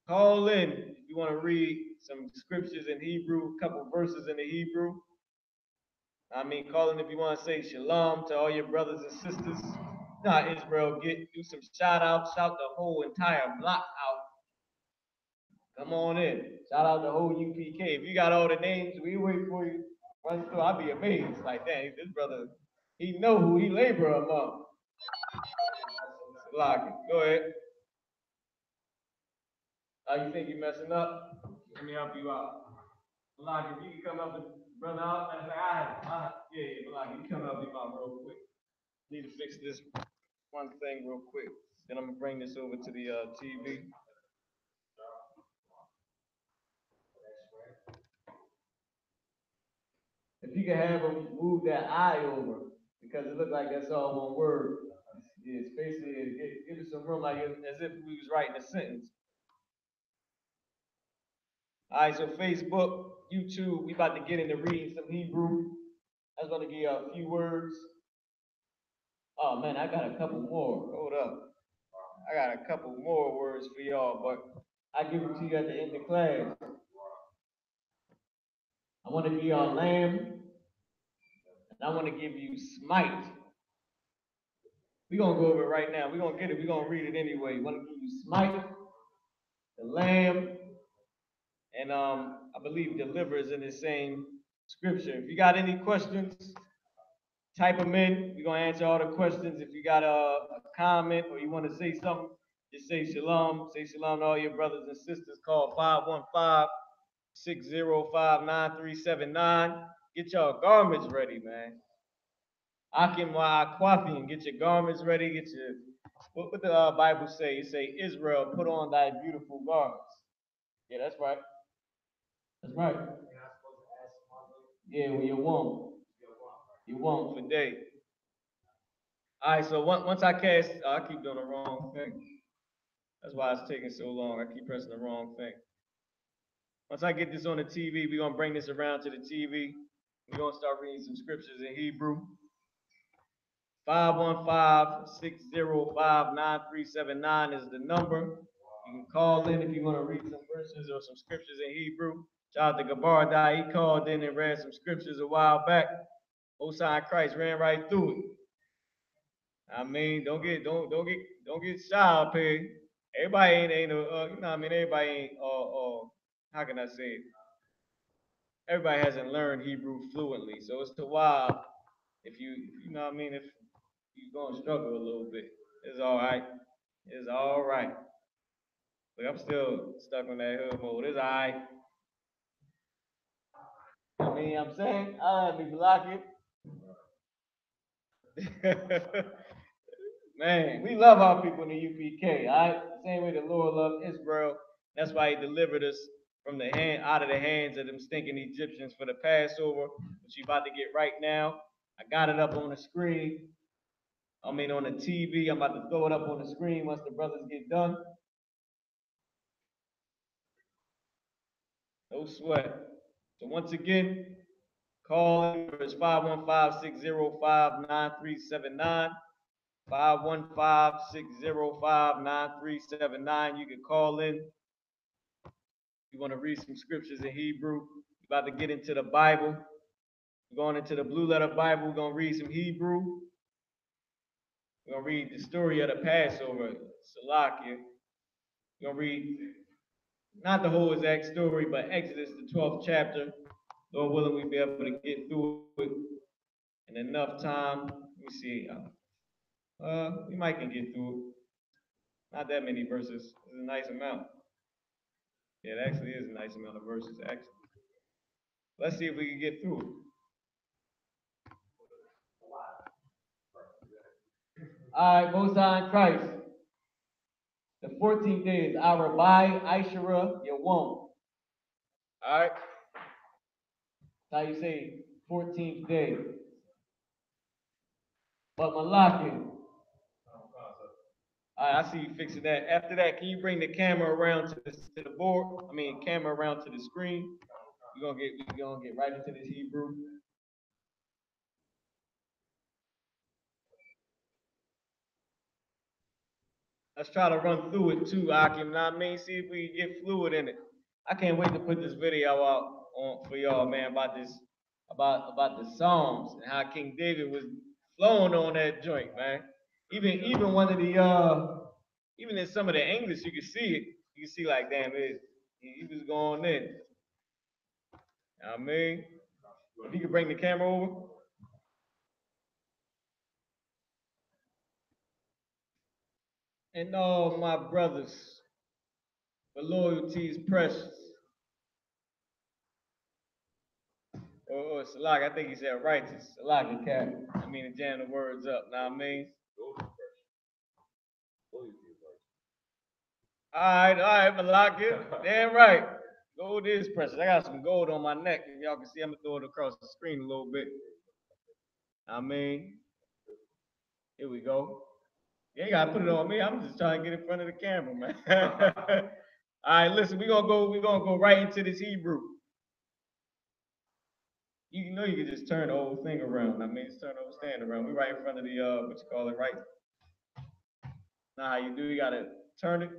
Call in if you want to read some scriptures in Hebrew, a couple verses in the Hebrew. Call in if you want to say shalom to all your brothers and sisters. Now, Israel, do some shout outs, shout the whole entire block out. Come on in. Shout out the whole U.P.K. If you got all the names, we wait for you. Run through. I'll be amazed. Like, dang, this brother, he know who he labor among. Lock it. Go ahead. You think you messing up? Let me help you out. Lock it. You can come up to brother out. Yeah, Lock it. You come up to him out real quick. Need to fix this one thing real quick. Then I'm gonna bring this over to the TV. If you can have him move that I over, because it looked like that's all one word. It's basically give it some room, like as if we was writing a sentence. All right, so Facebook, YouTube, we about to get into reading some Hebrew. I was going to give you a few words. Oh man, I got a couple more. Hold up. I got a couple more words for y'all, but I give them to you at the end of class. I want to give y'all lamb, and I want to give you smite. We're going to go over it right now. We're going to get it. We're going to read it anyway. I want to give you smite, the lamb, and I believe deliver is in the same scripture. If you got any questions, type them in. We're going to answer all the questions. If you got a comment or you want to say something, Just say shalom. Say shalom to all your brothers and sisters. Call 515-605-9379. Get y'all garments ready, man. I.S.U.P.K, get your garments ready. Get your, what the Bible say? It say, Israel, put on thy beautiful garments. Yeah, that's right. That's right. Yeah, well, you won't. You won't for day. All right, so once I cast, I keep doing the wrong thing. That's why it's taking so long. I keep pressing the wrong thing. Once I get this on the TV, we're going to bring this around to the TV. We're going to start reading some scriptures in Hebrew. 515-605-9379 is the number. You can call in if you want to read some verses or some scriptures in Hebrew. Shout out to Gabardai. He called in and read some scriptures a while back. Osai Christ ran right through it. I mean, don't get shy up here. Everybody ain't you know what I mean, everybody ain't how can I say it? Everybody hasn't learned Hebrew fluently, so it's a while if you know what I mean, if you're gonna struggle a little bit. It's all right. It's all right. But I'm still stuck on that hood mode. It's all right. I mean, I'm saying I'll be blocking. Man, we love our people in the UPK, all right? Same way the Lord loved Israel. That's why he delivered us from the hand out of the hands of them stinking Egyptians for the Passover, which you about to get right now. I got it up on the screen. I mean on the TV. I'm about to throw it up on the screen once the brothers get done. No sweat. So once again, call in is 515-605-9379. 515-605-9379. You can call in. You want to read some scriptures in Hebrew. We're about to get into the Bible. We're going into the blue letter Bible. We're going to read some Hebrew. We're going to read the story of the Passover, Salakia. We're going to read not the whole exact story, but Exodus, the 12th chapter. Lord willing, we'll be able to get through it in enough time. Let me see. We might can get through it. Not that many verses. It's a nice amount. Yeah, it actually is a nice amount of verses, actually. Let's see if we can get through it. All right, Most High in Christ. The 14th day is our by Ishara Yawam. All right. That's how you say 14th day. But Malachi. All right, I see you fixing that. After that, can you bring the camera around to the board? I mean, camera around to the screen. We're gonna get right into this Hebrew. Let's try to run through it too, Akim. Know what I mean? See if we can get fluid in it. I can't wait to put this video out for y'all, man, about this, about the Psalms and how King David was flowing on that joint, man. Even one of the even in some of the English, you can see it. You can see like, damn, he was going in. Know what I mean, if you could bring the camera over. And all my brothers, for loyalty is precious. Or Salak, I think he said righteous. Salak and Cap. I mean, to jam the words up. Know what I mean? All right, Malak. Damn right. Gold is precious. I got some gold on my neck. If y'all can see, I'm gonna throw it across the screen a little bit. I mean, here we go. You ain't gotta put it on me. I'm just trying to get in front of the camera, man. All right, listen, we're gonna go right into this Hebrew. You know you can just turn the whole thing around. I mean, just turn the whole stand around. We're right in front of the what you call it, right? Now how you do, you gotta turn it.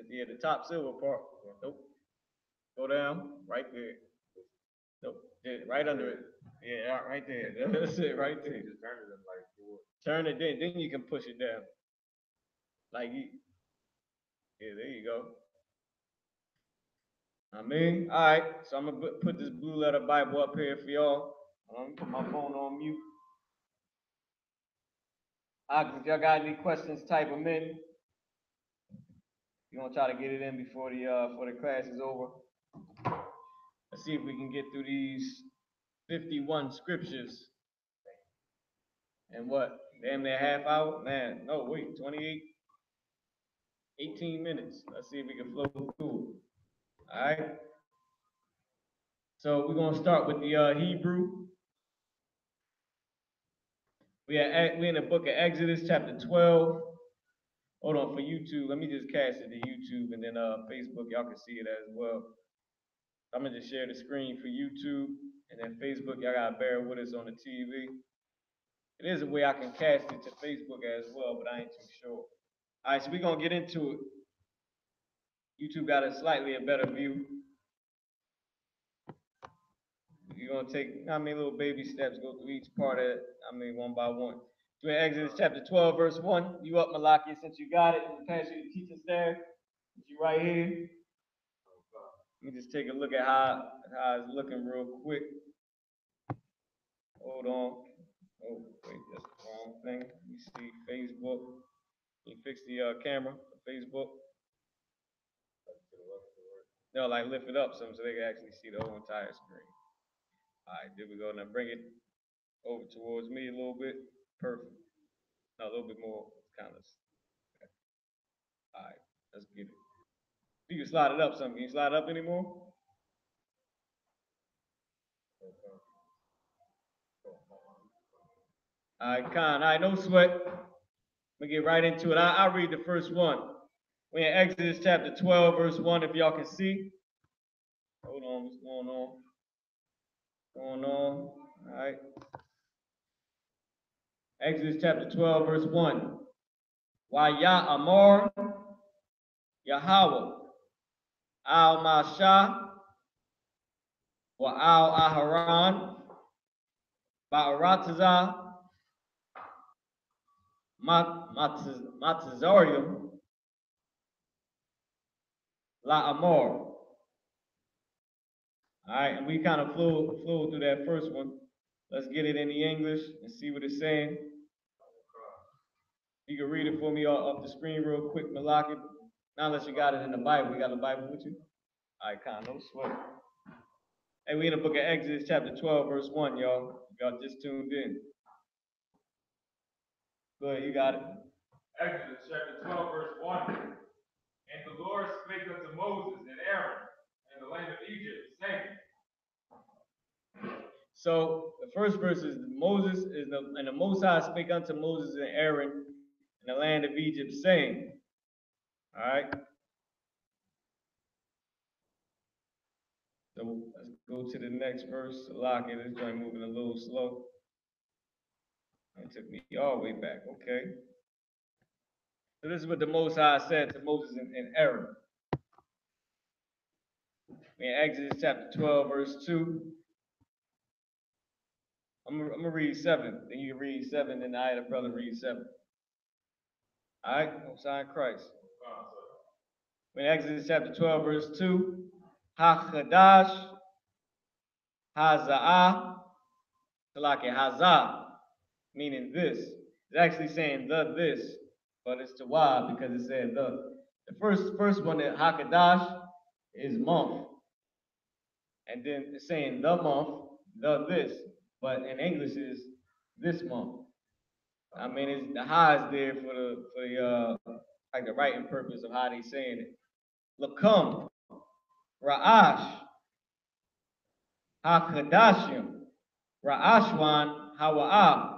Yeah, the top silver part. Nope. Go down, right there. Nope. Yeah, right under it. Yeah, right there. That's it, right there. Just turn it, then you can push it down. Like you. Yeah, there you go. I mean, all right. So I'm gonna put this blue letter Bible up here for y'all. I'm gonna put my phone on mute. If y'all got any questions, type them in. We're gonna try to get it in before the class is over. Let's see if we can get through these 51 scriptures. And what? Damn near half hour? Man, no, wait, 28, 18 minutes. Let's see if we can flow through it. All right. So we're gonna start with the Hebrew. We're in the book of Exodus, chapter 12. Hold on, for YouTube, let me just cast it to YouTube, and then Facebook, y'all can see it as well. I'm gonna just share the screen for YouTube, and then Facebook, y'all gotta bear with us on the TV. It is a way I can cast it to Facebook as well, but I ain't too sure. All right, so we're gonna get into it. YouTube got a slightly a better view. You're gonna take, little baby steps, go through each part of it, one by one. So in Exodus chapter 12, verse 1, you up, Malachi, since you got it, and pass you the teacher's there, you right here. Let me just take a look at how it's looking real quick. Hold on. Oh, wait, that's the wrong thing. Let me see, Facebook. Can you fix the camera for Facebook? No, like lift it up some so they can actually see the whole entire screen. All right, there we go. Now bring it over towards me a little bit. Perfect. No, a little bit more, kind of. Okay. All right, let's get it. You can slide it up some. Can you slide it up anymore? All right, Con. All right, no sweat. We get right into it. I'll read the first one. We're in Exodus chapter 12, verse 1, if y'all can see. Hold on, what's going on? All right. Exodus chapter 12, verse 1. Waya Amor Yahweh Al Masha Wa Al Aharon Ba'arataza Matazorium La Amor. All right, and we kind of flew through that first one. Let's get it in the English and see what it's saying. You can read it for me off the screen real quick, Malaki. Not unless you got it in the Bible. You got the Bible with you? All right, kind of, no sweat. Hey, we in the book of Exodus, chapter 12, verse 1, y'all. Y'all just tuned in. Go ahead, you got it. Exodus chapter 12, verse 1. And the Lord spake unto Moses and Aaron in the land of Egypt, saying. So the first verse is Moses and the Most High spake unto Moses and Aaron in the land of Egypt, saying. All right. So let's go to the next verse. Lock it. This joint moving a little slow. It took me all the way back. Okay. So this is what the Most High said to Moses and Aaron. In Exodus chapter 12, verse 2. I'm gonna read 7. Then you can read 7, and I had a brother read 7. All right, sign Christ. In Exodus chapter 12, verse 2, Ha-Qadash, Ha-Za'ah, Salaki Hazah, meaning this. It's actually saying the this, but it's to why because it said the. The first one, Ha-Qadash, is month. And then it's saying the month, the this, but in English is this month. It's the ha is there for the like the writing purpose of how they saying it. Lakum, Ra'ash, Ha-Kadashim, Ra'ashwan, Hawa'ah.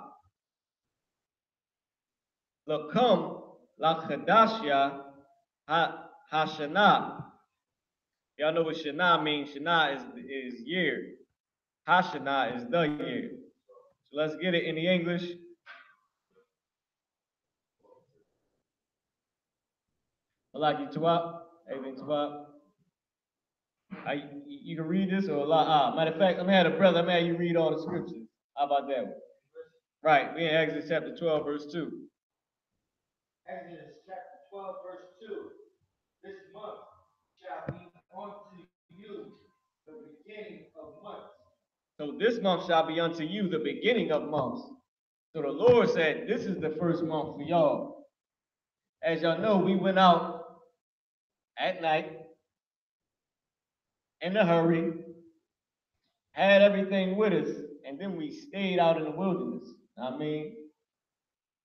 Lakum, La-Kadashya, Ha-Shana. Y'all know what Shana means. Shana is year. Ha-Shana is the year. So let's get it in the English. Malaki Tuwap, everything Tuwap. You can read this or Allah. Matter of fact, I'm gonna have a brother, I'm gonna have you read all the scriptures. How about that one? Right, we in Exodus chapter 12, verse 2. Exodus chapter 12, verse 2. This month shall be unto you the beginning of months. So this month shall be unto you the beginning of months. So the Lord said, this is the first month for y'all. As y'all know, we went out at night in a hurry, had everything with us, and then we stayed out in the wilderness. I mean,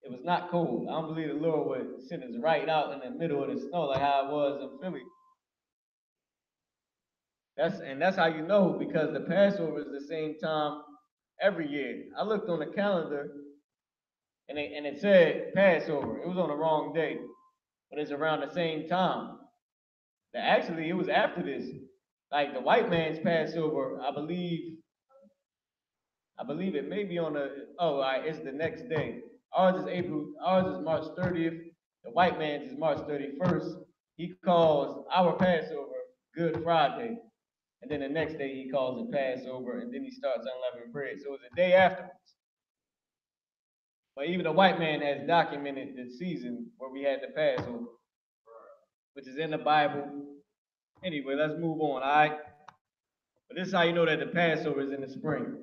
it was not cold. I don't believe the Lord would send us right out in the middle of the snow like how it was in Philly. That's how you know, because the Passover is the same time every year. I looked on the calendar and it said Passover. It was on the wrong day, but it's around the same time. Actually, it was after this. Like the white man's Passover, I believe it may be on it's the next day. Ours is March 30th. The white man's is March 31st. He calls our Passover Good Friday. And then the next day he calls it Passover, and then he starts unleavened bread. So it's a day afterwards. But even the white man has documented the season where we had the Passover, which is in the Bible. Anyway, let's move on, all right? But this is how you know that the Passover is in the spring.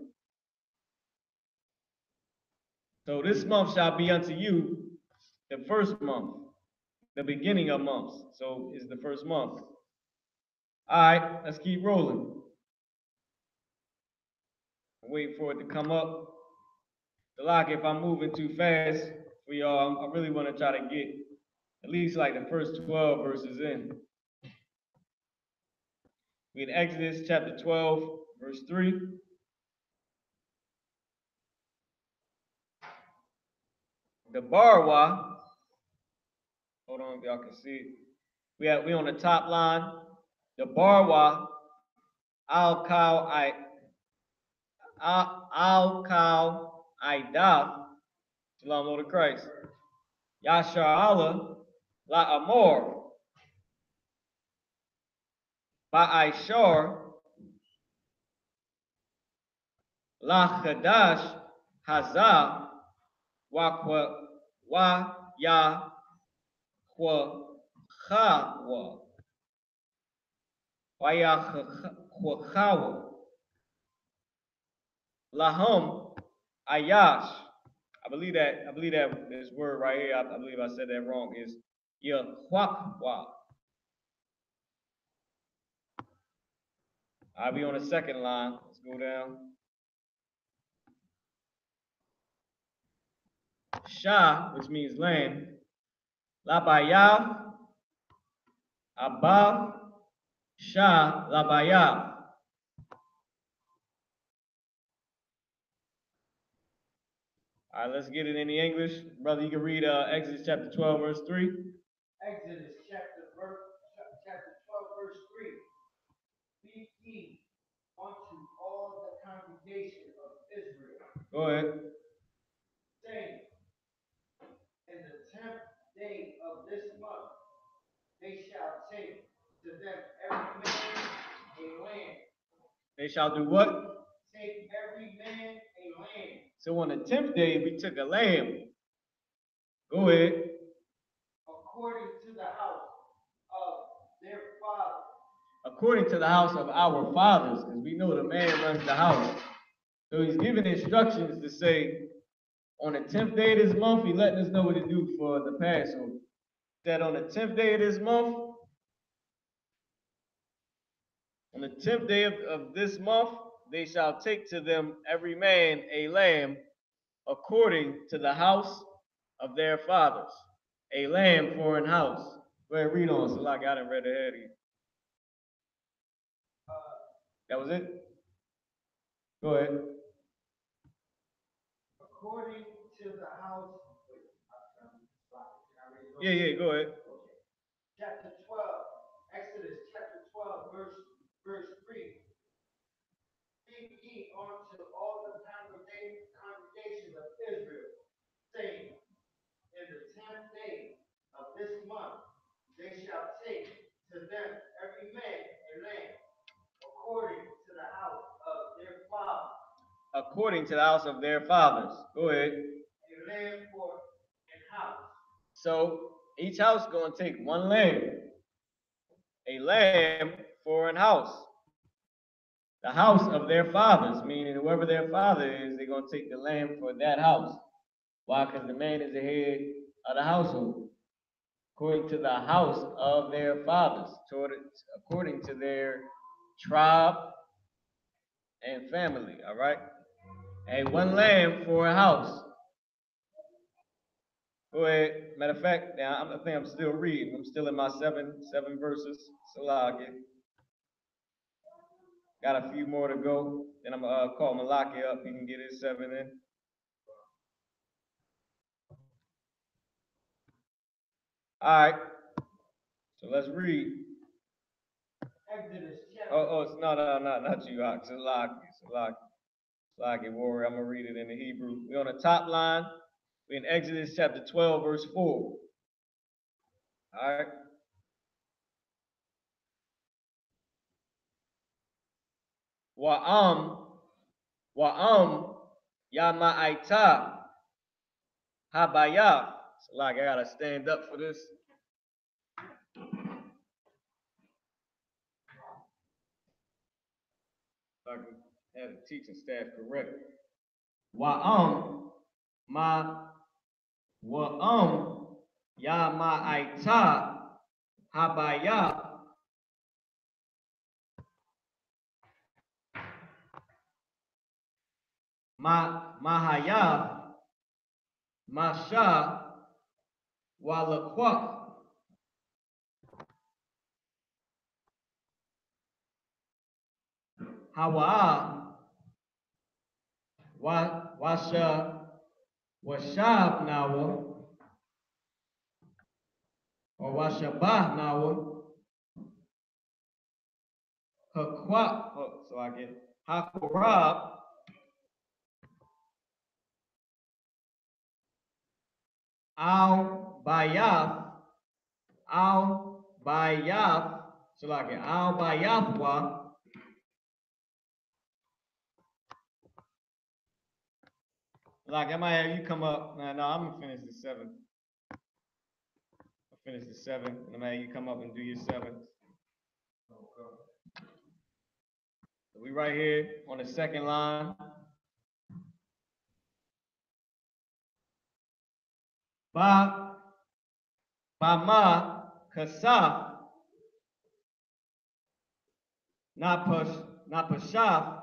So this month shall be unto you the first month, the beginning of months. So it's the first month. All right, let's keep rolling. I'm waiting for it to come up. Like if I'm moving too fast for y'all, I really want to try to get at least like the first 12 verses in. We in Exodus chapter 12, verse 3. The Barwa, hold on if y'all can see it. We on the top line. The Barwa, Al Kal Idah, Shalom Lord of Christ. Yashar Allah, La Amor, Ba'aishar, La Qadash, Hazah, Wa Ya Kwa Chawa, Wa Ya Chawa, Lahum Ayash. I believe that this word right here, I believe I said that wrong, is Yahwakwa. I'll be on the second line. Let's go down. Shah, which means land. Labaya, Abba, Shah, Labaya. All right, let's get it in the English. Brother, you can read Exodus chapter 12, verse 3. Exodus chapter 12, verse 3. Speak ye unto all the congregation of Israel. Go ahead. Saying, in the 10th day of this month, they shall take to them every man a lamb. They shall do what? Take every man a lamb. So on the 10th day, we took a lamb. Go ahead. According to the house of their fathers. According to the house of our fathers, because we know the man runs the house. So he's giving instructions to say, on the 10th day of this month, he's letting us know what to do for the Passover. That on the 10th day of this month, on the 10th day of this month, they shall take to them every man a lamb according to the house of their fathers. A lamb for an house. Go ahead, read on, so like I done read ahead of you. That was it? Go ahead. According to the house. Yeah, go ahead. Okay. Chapter 12, Exodus chapter 12, verse 3. Speak ye unto all the congregations of Israel, saying, in the 10th day of this month, they shall take to them every man a lamb, according to the house of their fathers. According to the house of their fathers. Go ahead. A lamb for an house. So each house is going to take one lamb. A lamb for an house. The house of their fathers, meaning whoever their father is, they're going to take the lamb for that house. Why? Because the man is the head of the household. according to the house of their fathers, according to their tribe and family, all right? And one lamb for a house. Go ahead. Matter of fact, now I think I'm still reading. I'm still in my seven verses. Salaki. Got a few more to go. Then I'm gonna call Malaki up. He can get his 7 in. All right. So let's read. Exodus Oh, not you, Salaki warrior. I'm gonna read it in the Hebrew. We're on the top line. We're in Exodus chapter 12, verse 4. All right. Wa'am Yama'aita Habaya. Salaki, I gotta stand up for this. So I can have the teaching staff correct. Wa'am Yama'aita Habaya. Mahaya Masha Walakwa. Hawa Washab Nawa or Washabah Nawa Hakwa. Oh, so I get Hakorab Al Bayaf. So like Al Bayafwa. Like I might have you come up. No, I'm gonna finish the 7. I'll finish the 7, and I'm gonna have you come up and do your 7. So we right here on the second line. Bama Kasaf Napashaf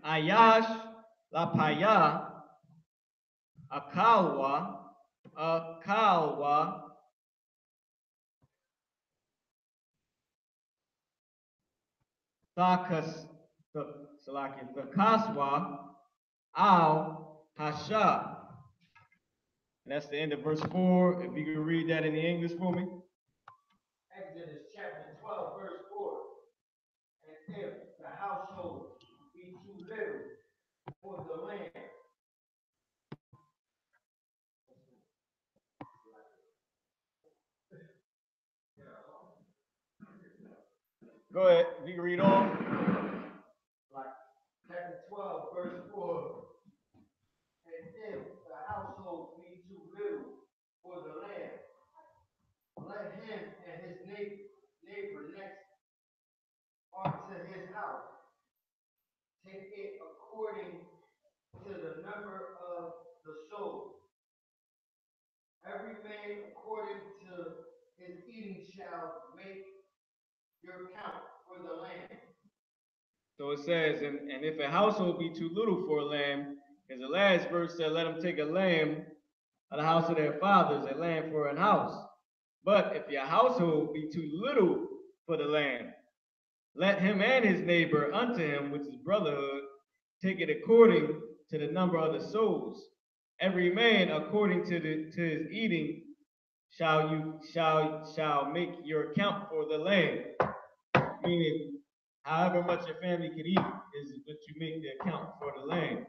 Ayash Lapaya Akawa Thakaswa Al Hasha. And that's the end of verse 4. If you can read that in the English for me. Exodus chapter 12, verse 4. And if the household be too little for the land, Go ahead. If you can read on. like chapter 12, verse 4. And if the household be too little for the land, let him and his neighbor next unto his house take it according to the number of the souls. Every man according to his eating shall make your count for the land. So it says, and if a household be too little for a lamb, because the last verse said, let them take a lamb of the house of their fathers, a lamb for an house. But if your household be too little for the lamb, let him and his neighbor unto him, which is brotherhood, take it according to the number of the souls. Every man according to his eating shall make your count for the land. Meaning, however much your family can eat is what you make the account for the land.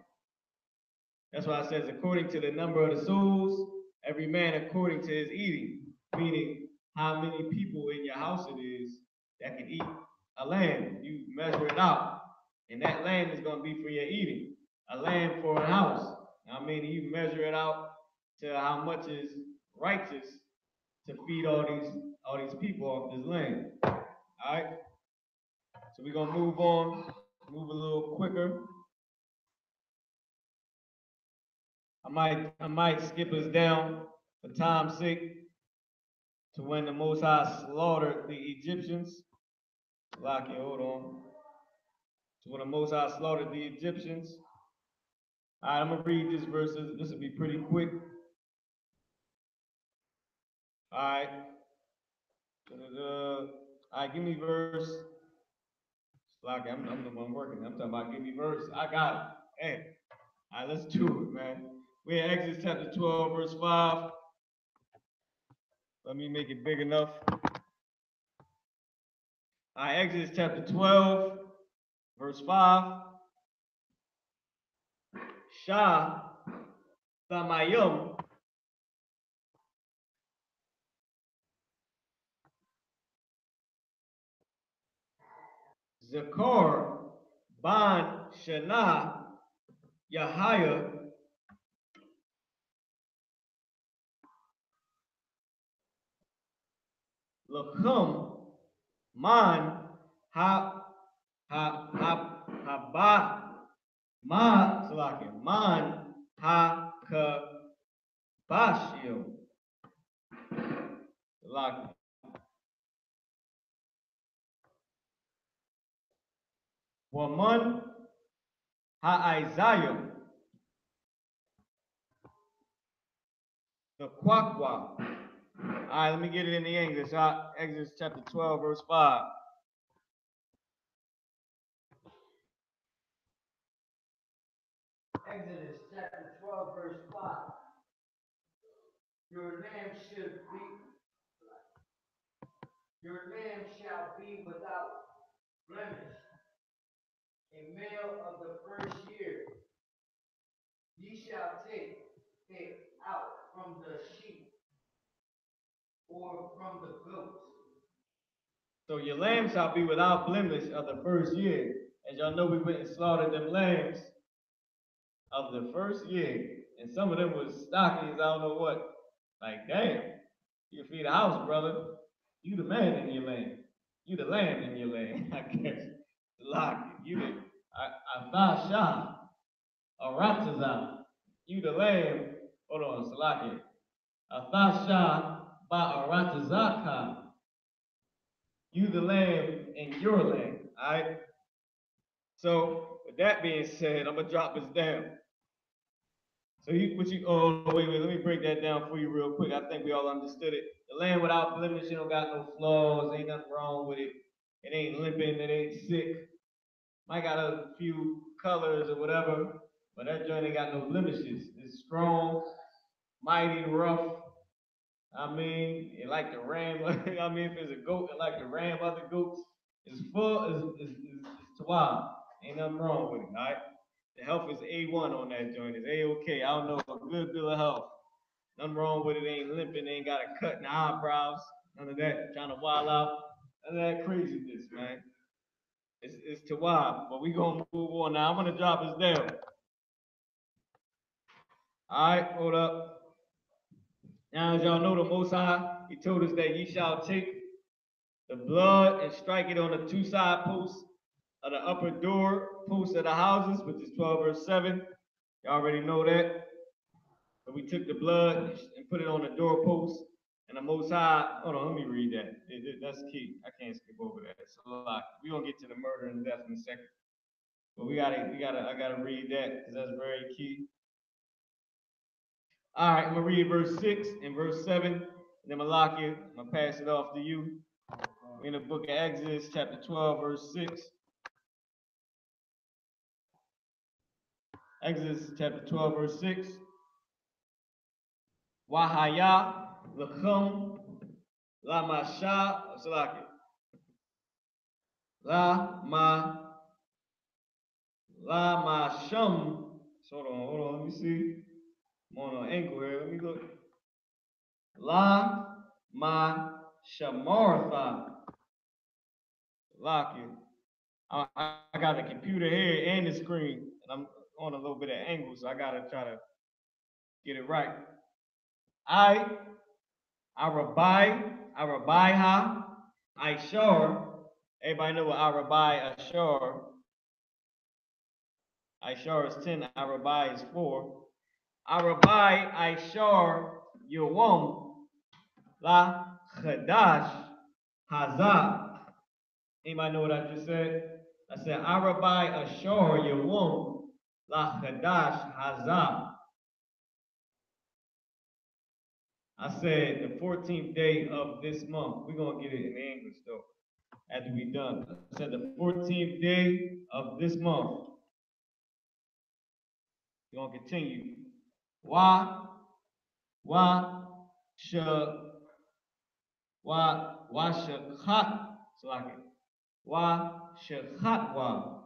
That's why it says according to the number of the souls, every man according to his eating. Meaning, how many people in your house it is that can eat a lamb. You measure it out. And that lamb is going to be for your eating. A lamb for a house. I mean, you measure it out to how much is righteous to feed all these people off this land. All right? So we're going to move on, move a little quicker. I might skip us down for time's sake to when the Most High slaughtered the Egyptians. Lockie, hold on. To when the Most High slaughtered the Egyptians. All right, I'm gonna read this verse. This will be pretty quick. All right. All right, give me verse. Lockie, I'm the one working. I'm talking about give me verse. I got it. Hey, all right, let's do it, man. We're in Exodus chapter 12, verse 5. Let me make it big enough. All right, Exodus chapter 12, verse 5. Shah Tamayum Zakor Ban Shana Yahaya Lakum Man Ha Haba Ma Salaki Man Ha Kabashio Salaki Waman Ha Isaiah the Kwakwa. All right, let me get it in the English. Exodus chapter 12, verse 5. Exodus chapter 12, verse 5. Your lamb shall be without blemish, a male of the first year. Ye shall take it out from the sheep or from the goats. So your lamb shall be without blemish of the first year. As y'all know, we went and slaughtered them lambs of the first year. And some of them was stockies, I don't know what. Like, damn, you feed a house, brother. You the man in your lamb. You the lamb in your lamb, I guess. Lock it. You the Athashah, Aratazah. You the lamb. Hold on, Salaki. Athashah Ba'aratazaka. You the lamb in your lamb. Alright? So with that being said, I'm gonna drop this down. So wait, let me break that down for you real quick. I think we all understood it. The lamb without blemish, it don't got no flaws, ain't nothing wrong with it. It ain't limping, it ain't sick. Might got a few colors or whatever, but that joint ain't got no blemishes. It's strong, mighty, rough. I mean, it like to ram. I mean, if it's a goat, it like to ram other goats. It's full, it's wild. Ain't nothing wrong with it, all right? The health is A1 on that joint. It's A-OK. I don't know, a good bill of health. Nothing wrong with it. Ain't limping. Ain't got a cut in the eyebrows. None of that. Trying to wild out. None of that craziness, man. It's to wild. But we gonna move on now. I'm gonna drop this down. All right, hold up. Now, as y'all know, the Most High, He told us that ye shall take the blood and strike it on the two side posts of the upper door posts of the houses, which is 12 verse 7. You already know that. But we took the blood and put it on the doorpost, and the Most High. Hold on, let me read that. That's key. I can't skip over that. So we're gonna get to the murder and death in a second. But I gotta read that because that's very key. All right, I'm gonna read verse 6 and verse 7, and then Malachi, I'm gonna pass it off to you. We're in the book of Exodus, chapter 12, verse 6. Exodus chapter 12, verse 6. Wahaya lakum la masha salaki. La masham. Hold on, let me see. I'm on an angle here. Let me look. La ma shamartha. Lock it. I got the computer here and the screen, and I'm on a little bit of angle, so I gotta try to get it right. Arabaiha, Ishar. Everybody know what Arabai, Ishar. Ishar is 10, Arabai is 4. Arabai Aishar Yawam La Qadash Hazah. Anybody know what I just said? I said Arabai Ashar Yawam La Qadash Hazah. I said the 14th day of this month. We're gonna get it in English though, after we done. I said the 14th day of this month. We're gonna continue. Wa sha shakhat. So like it. Wa shakhat wa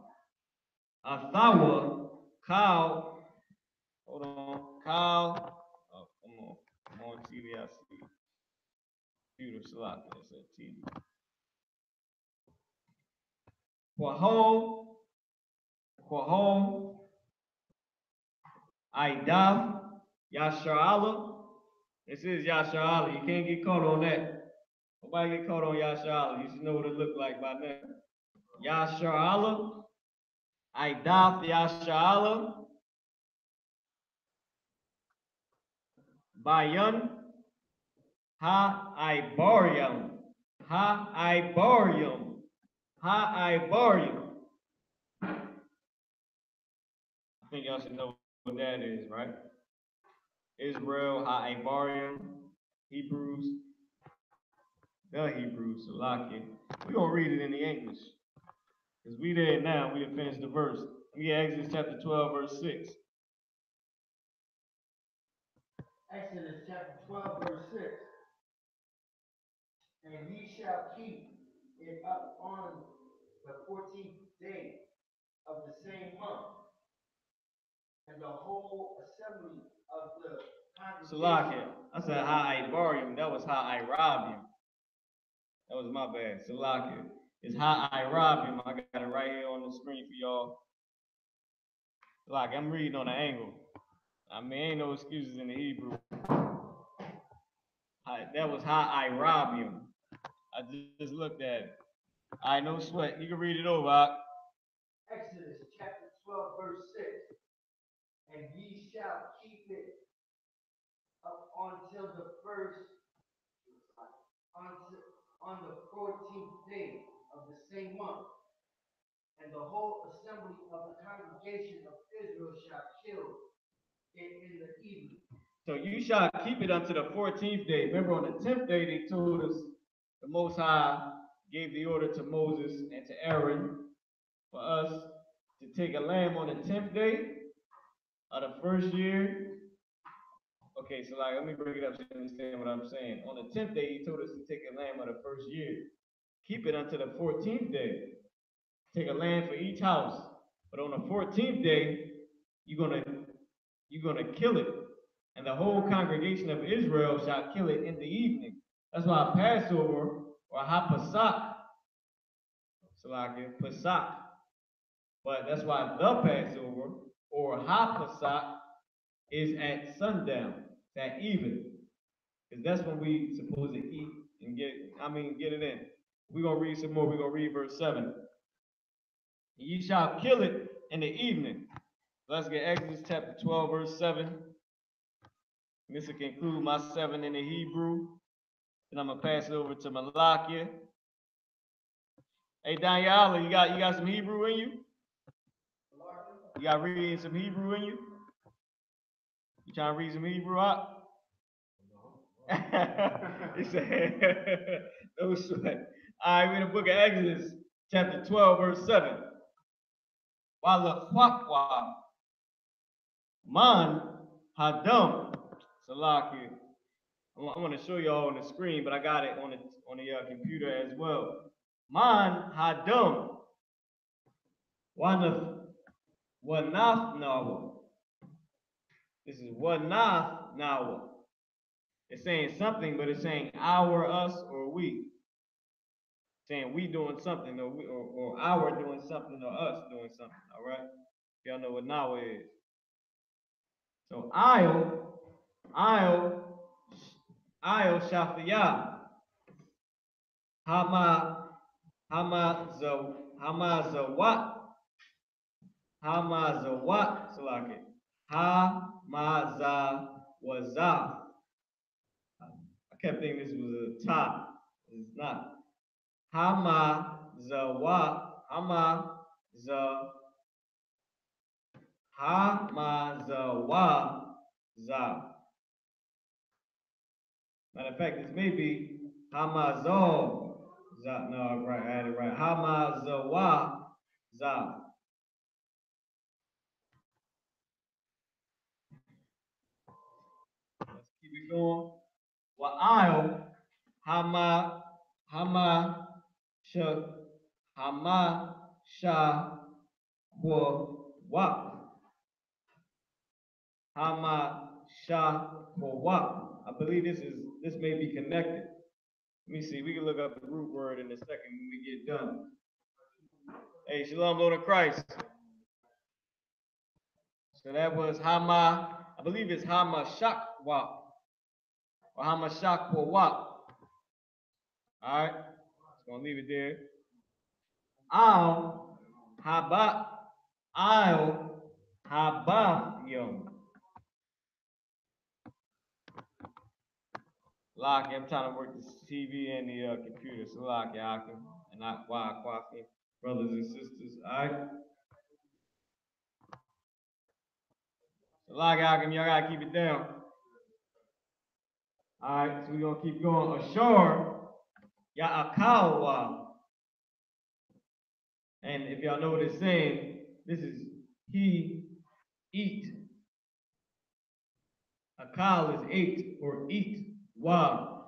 athawa cow. Hold on, cow. Oh, come on. I'm on TV. I see. Computer slot. That's a TV. Quahol, Aidaf, Yasharala. This is Yasharala. You can't get caught on that. Nobody get caught on Yasharala. You should know what it looked like by now. Yasharala, Aidaf, Yasharala, Bayan, Ha-I-Baryam, Ha-I-Baryam, Ha-I-Baryam. I think y'all should know what that is, right? Israel, Ha-I-Baryam, Hebrews, the Hebrews, Salakia. We're going to read it in the English. Because we there now, we have finished the verse. We Exodus chapter 12, verse 6. Exodus chapter 12, verse 6. And ye shall keep it up on the 14th day of the same month, and the whole assembly of the congregation. Salakia. I said Ha-I-Baryam. That was Ha-I-Rabiam. That was my bad. Salakia. It's Ha-I-Rabiam. I got it right here on the screen for y'all. Like I'm reading on the angle. I mean, ain't no excuses in the Hebrew. That was Ha-I-Rabiam. I just looked at it. I no sweat. You can read it over. Exodus chapter 12, verse 6. And ye shall keep it up until the first, on the 14th day of the same month. And the whole assembly of the congregation of Israel shall kill it in the evening. So you shall keep it unto the 14th day. Remember, on the 10th day, they told us the Most High gave the order to Moses and to Aaron for us to take a lamb on the 10th day of the first year. Okay, so like, let me break it up so you understand what I'm saying. On the 10th day, he told us to take a lamb of the first year. Keep it unto the 14th day. Take a lamb for each house. But on the 14th day, you're gonna kill it. And the whole congregation of Israel shall kill it in the evening. That's why Passover or HaPasach, so like Pasach, but that's why the Passover or HaPasach is at sundown, it's at even. Because that's when we supposed to eat and get it in. We're gonna read some more. We're gonna read verse 7. Ye shall kill it in the evening. Let's get Exodus chapter 12, verse 7. This will conclude my 7 in the Hebrew. Then I'm gonna pass it over to Malakia. Hey Daniela, you got some Hebrew in you? You got reading some Hebrew in you? You trying to read some Hebrew out? He said, no sweat. All right, we're in the book of Exodus, chapter 12, verse 7. Walakwakwa man hadam. Salaki. I want to show y'all on the screen, but I got it on the computer as well. Man hadam. Wanath nawa. This is wanath nawa. It's saying something, but it's saying our, us, or we. It's saying we doing something, or our doing something, or us doing something. All right. Y'all know what nawa is. So I'll shafiyah. Hamazawat. Salaki. Ha-ma-za-wa-za. I kept thinking this was a ta. It's not. Ha-ma-za-wa. Ha-ma-za. Ha-ma-za-wa-za. Matter of fact, this may be Hamazo. No, right, I had it right. Hamazawa za. Let's keep it going. Wa'al hama sha hama sha wa hama sha wa. I believe this may be connected. Let me see. We can look up the root word in a second when we get done. Hey, Shalom, Lord of Christ. So that was Hama, I believe it's Hama Shakwa or Hama Shakwa. All right, just gonna leave it there. Al Haba Yom. Locky, I'm trying to work this TV and the computer. So Locky, Akim, and not Kwafi, brothers and sisters. All right. So Locky, Akim, y'all gotta keep it down. All right, so we're gonna keep going. Ashore, Ya'akawa. And if y'all know what it's saying, this is he eat. Akal is ate or eat. Wa.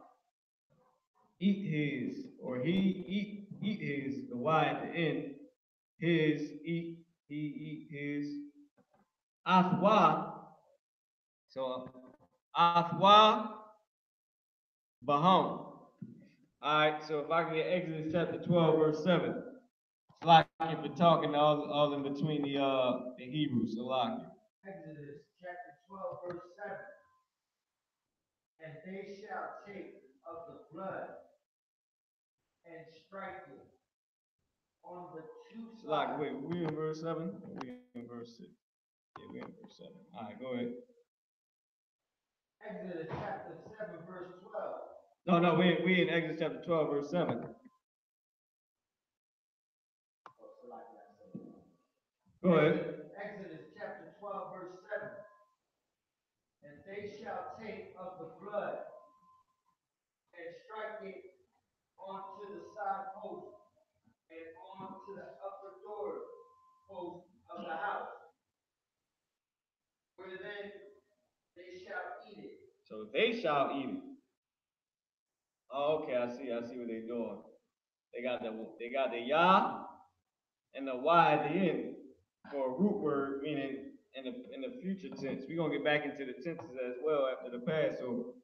Eat his, or he eat his, the Y at the end. His, eat, he eat his. Afwa. So Afwa Baham. Alright, so if I can get Exodus chapter 12, verse 7. It's like if we're talking all in between the Hebrews, so like Exodus chapter 12, verse 7. And they shall take of the blood and strike it on the two sides. Like, wait, we in verse 7? We in verse 6? Yeah, we in verse 7. All right, go ahead. Exodus chapter 7, verse 12. No, we in Exodus chapter 12, verse 7. Go ahead. Exodus chapter 12, verse 7. And they shall take of the blood and strike it onto the side post and onto the upper door post of the house, where then they shall eat it. So they shall eat it. Oh, okay, I see what they're doing. They got the Yah and the Y at the end for a root word, meaning in the future tense. We're gonna get back into the tenses as well after the Passover.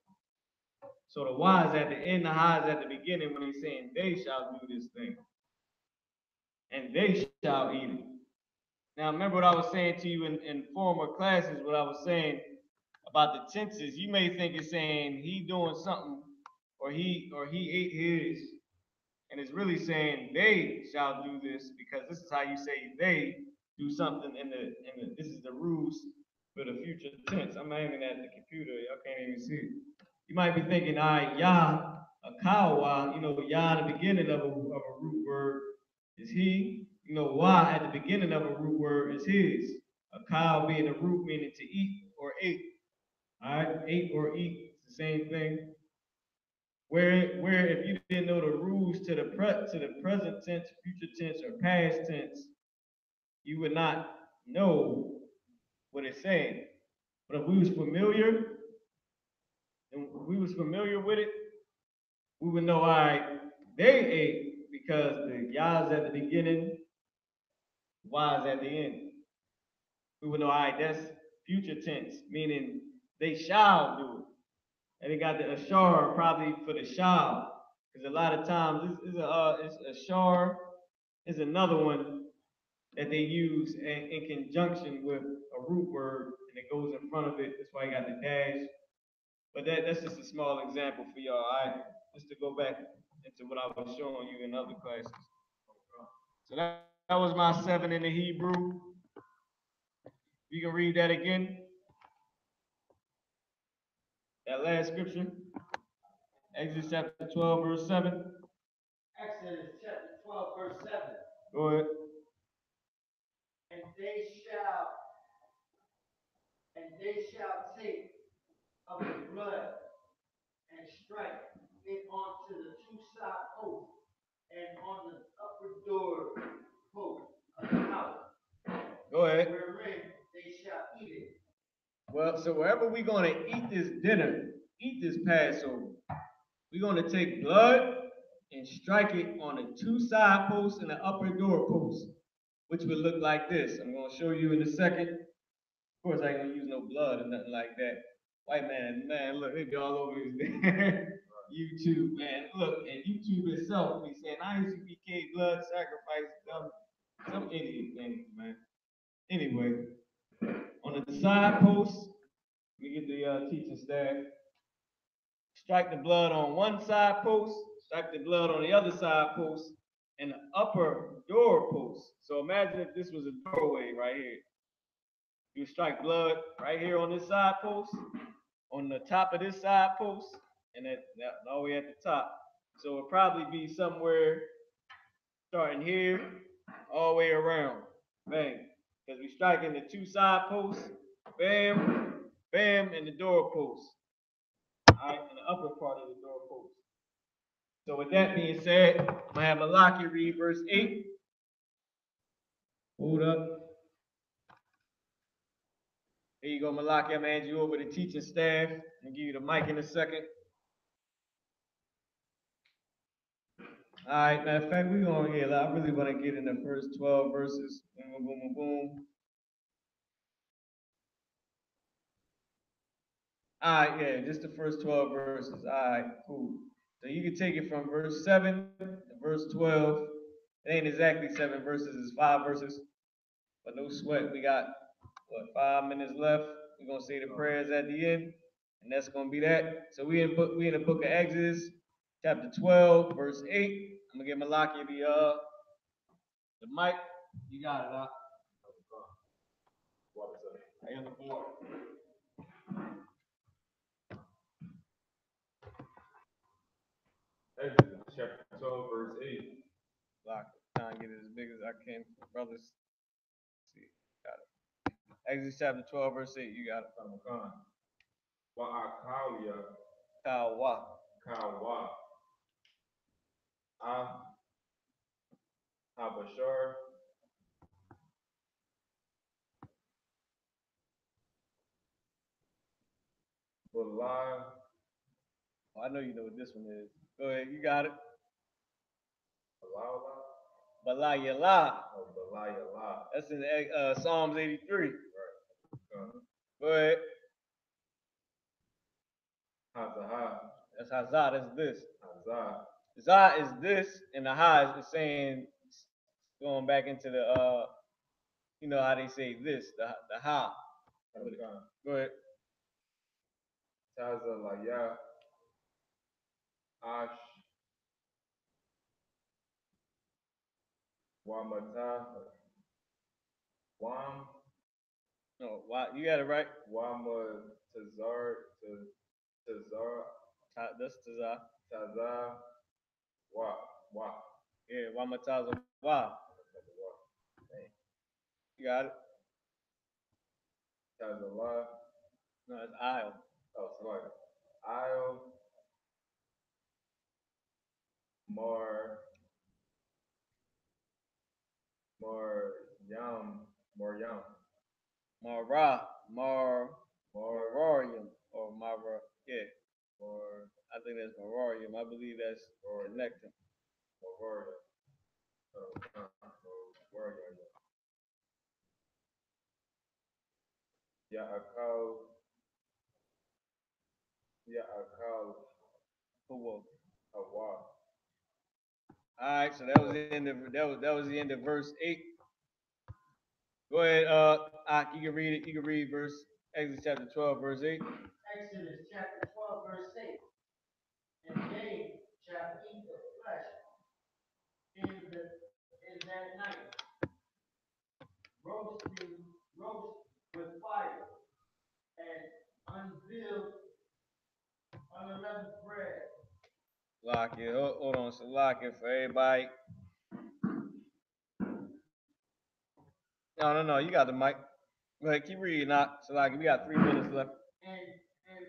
So the Y is at the end, the Hi is at the beginning when he's saying they shall do this thing. And they shall eat it. Now remember what I was saying to you in former classes, what I was saying about the tenses. You may think it's saying he doing something or he ate his, and it's really saying they shall do this, because this is how you say they do something in the this is the rules for the future tense. I'm aiming at the computer, y'all can't even see it. You might be thinking, all right, Yah, a kawa, Yah at the beginning of a root word is he, Y at the beginning of a root word is his. A cow being a root meaning to eat or ate. All right, ate or eat, it's the same thing. Where if you didn't know the rules to the present tense, future tense, or past tense, you would not know what it's saying. But if we was familiar with it, we would know, all right, they ate because the Yah's at the beginning, Y's at the end. We would know, all right, that's future tense, meaning they shall do it. And they got the ashar probably for the shall, because a lot of times it's ashar is another one that they use in conjunction with a root word, and it goes in front of it. That's why you got the dash. But that's just a small example for y'all, all right? Just to go back into what I was showing you in other classes. So that was my 7 in the Hebrew. You can read that again. That last scripture, Exodus chapter 12, verse 7. Exodus chapter 12, verse 7. Go ahead. And they shall take of the blood and strike it onto the two side posts and on the upper door post of the house. Go ahead. Wherein they shall eat it. Well, so wherever we're going to eat this dinner, eat this Passover, we're going to take blood and strike it on the two side posts and the upper door posts, which would look like this. I'm going to show you in a second. Of course, I ain't going to use no blood or nothing like that. White man, look, they be all over his YouTube, man. Look, and YouTube itself be saying I.S.U.P.K blood sacrifice, some idiot things, man. Anyway, on the side posts, we get the teaching staff. Strike the blood on one side post, strike the blood on the other side post, and the upper door post. So imagine if this was a doorway right here. You strike blood right here on this side post, on the top of this side post, and that all the way at the top. So it'll probably be somewhere starting here, all the way around. Bang. Because we striking the two side posts, bam, bam, and the door post. All right, in the upper part of the door post. So with that being said, I'm gonna have Malaki read verse 8. Hold up. Here you go, Malaki. I'm gonna hand you over to teaching staff. I'm gonna give you the mic in a second. All right, matter of fact, we're gonna get, I really wanna get in the first 12 verses. Boom, boom, boom, boom. All right, yeah, just the first 12 verses. All right, cool. So you can take it from verse 7 to verse 12. It ain't exactly 7 verses, it's 5 verses. But no sweat, we got, 5 minutes left. We're gonna say the prayers at the end, and that's gonna be that. So we in the book of Exodus, chapter 12, verse 8. I'm gonna give Malaki the mic. You got it, Doc. Right on the board. Exodus chapter 12, verse 8. Lock it. Trying to get it as big as I can, brothers. See, got it. Exodus chapter 12, verse 8. You got it. Wa'akalia Kawa. kawa. Abashar. Balai. Oh, I know you know what this one is. Go ahead, you got it. Balala. Balayala. Oh, Balayala. That's in Psalms 83. Right. Go ahead. Hazaha. That's Hazah. That's this. Hazah. Zah is this, and the Ha is saying, going back into the, you know how they say this, the Ha. Go ahead. Tazalaya. Ash. Wamata. Wam. No, you got it right. Wama Tazar. Tazar. That's Tazah. Tazah. Wa. Yeah, Wamataza Wa. You got it. Tazallah. No, it's Isle. Oh, sorry. I'll more yum. Marorium, or Mara, yeah. More I think that's Marorium. I believe that's connecting. Warrior. Ya'akal. Hawa. Hawa. All right, so that was the end of verse 8. Go ahead, you can read it. You can read Exodus chapter 12, verse 8. Exodus chapter 12, verse 8. And they shall eat the flesh in that night, roast with fire, and unveiled Salakia. Hold on, Salakia for everybody. No. You got the mic. Go ahead, keep reading. Not Salakia. We got 3 minutes left. And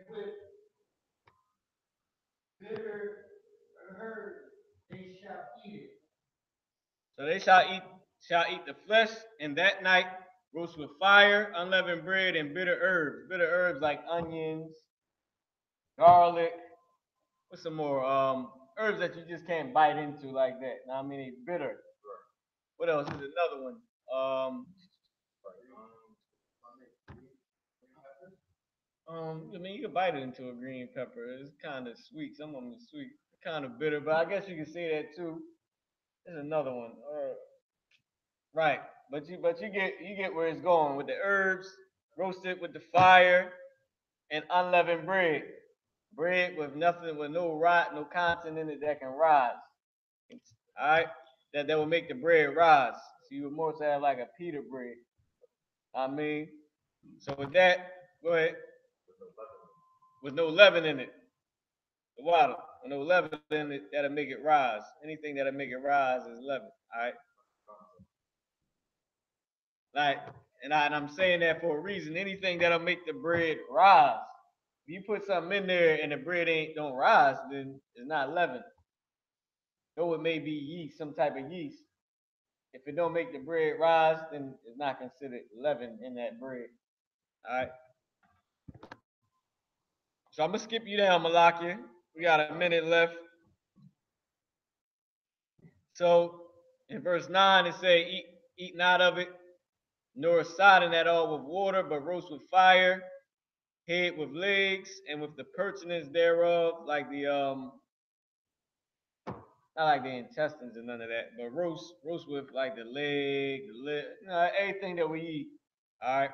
with bitter herbs they shall eat it. So they shall eat the flesh, and that night roast with fire, unleavened bread, and bitter herbs. Bitter herbs like onions, garlic. What's some more? Herbs that you just can't bite into like that. Now I mean, they bitter. What else is another one? I mean, you can bite it into a green pepper. It's kind of sweet. Some of them are sweet, kind of bitter, but I guess you can say that too. There's another one. Right, but you get where it's going with the herbs, roasted with the fire, and unleavened bread. Bread with nothing, with no no content in it that can rise. All right, that will make the bread rise. So you would more say like a pita bread. I mean, so with that, go ahead. With no leaven in it, the water with no leaven in it, that'll make it rise. Anything that'll make it rise is leaven. All right. Like, and I'm saying that for a reason. Anything that'll make the bread rise. If you put something in there and the bread don't rise, then it's not leaven. Though it may be yeast, some type of yeast. If it don't make the bread rise, then it's not considered leaven in that bread. All right. So I'm gonna skip you down, Malakia. We got a minute left. So in verse 9 it say, eat not of it, nor sodden at all with water, but roast with fire, head with legs, and with the pertinence thereof, like the not like the intestines and none of that, but roast with like the leg, everything that we eat. All right.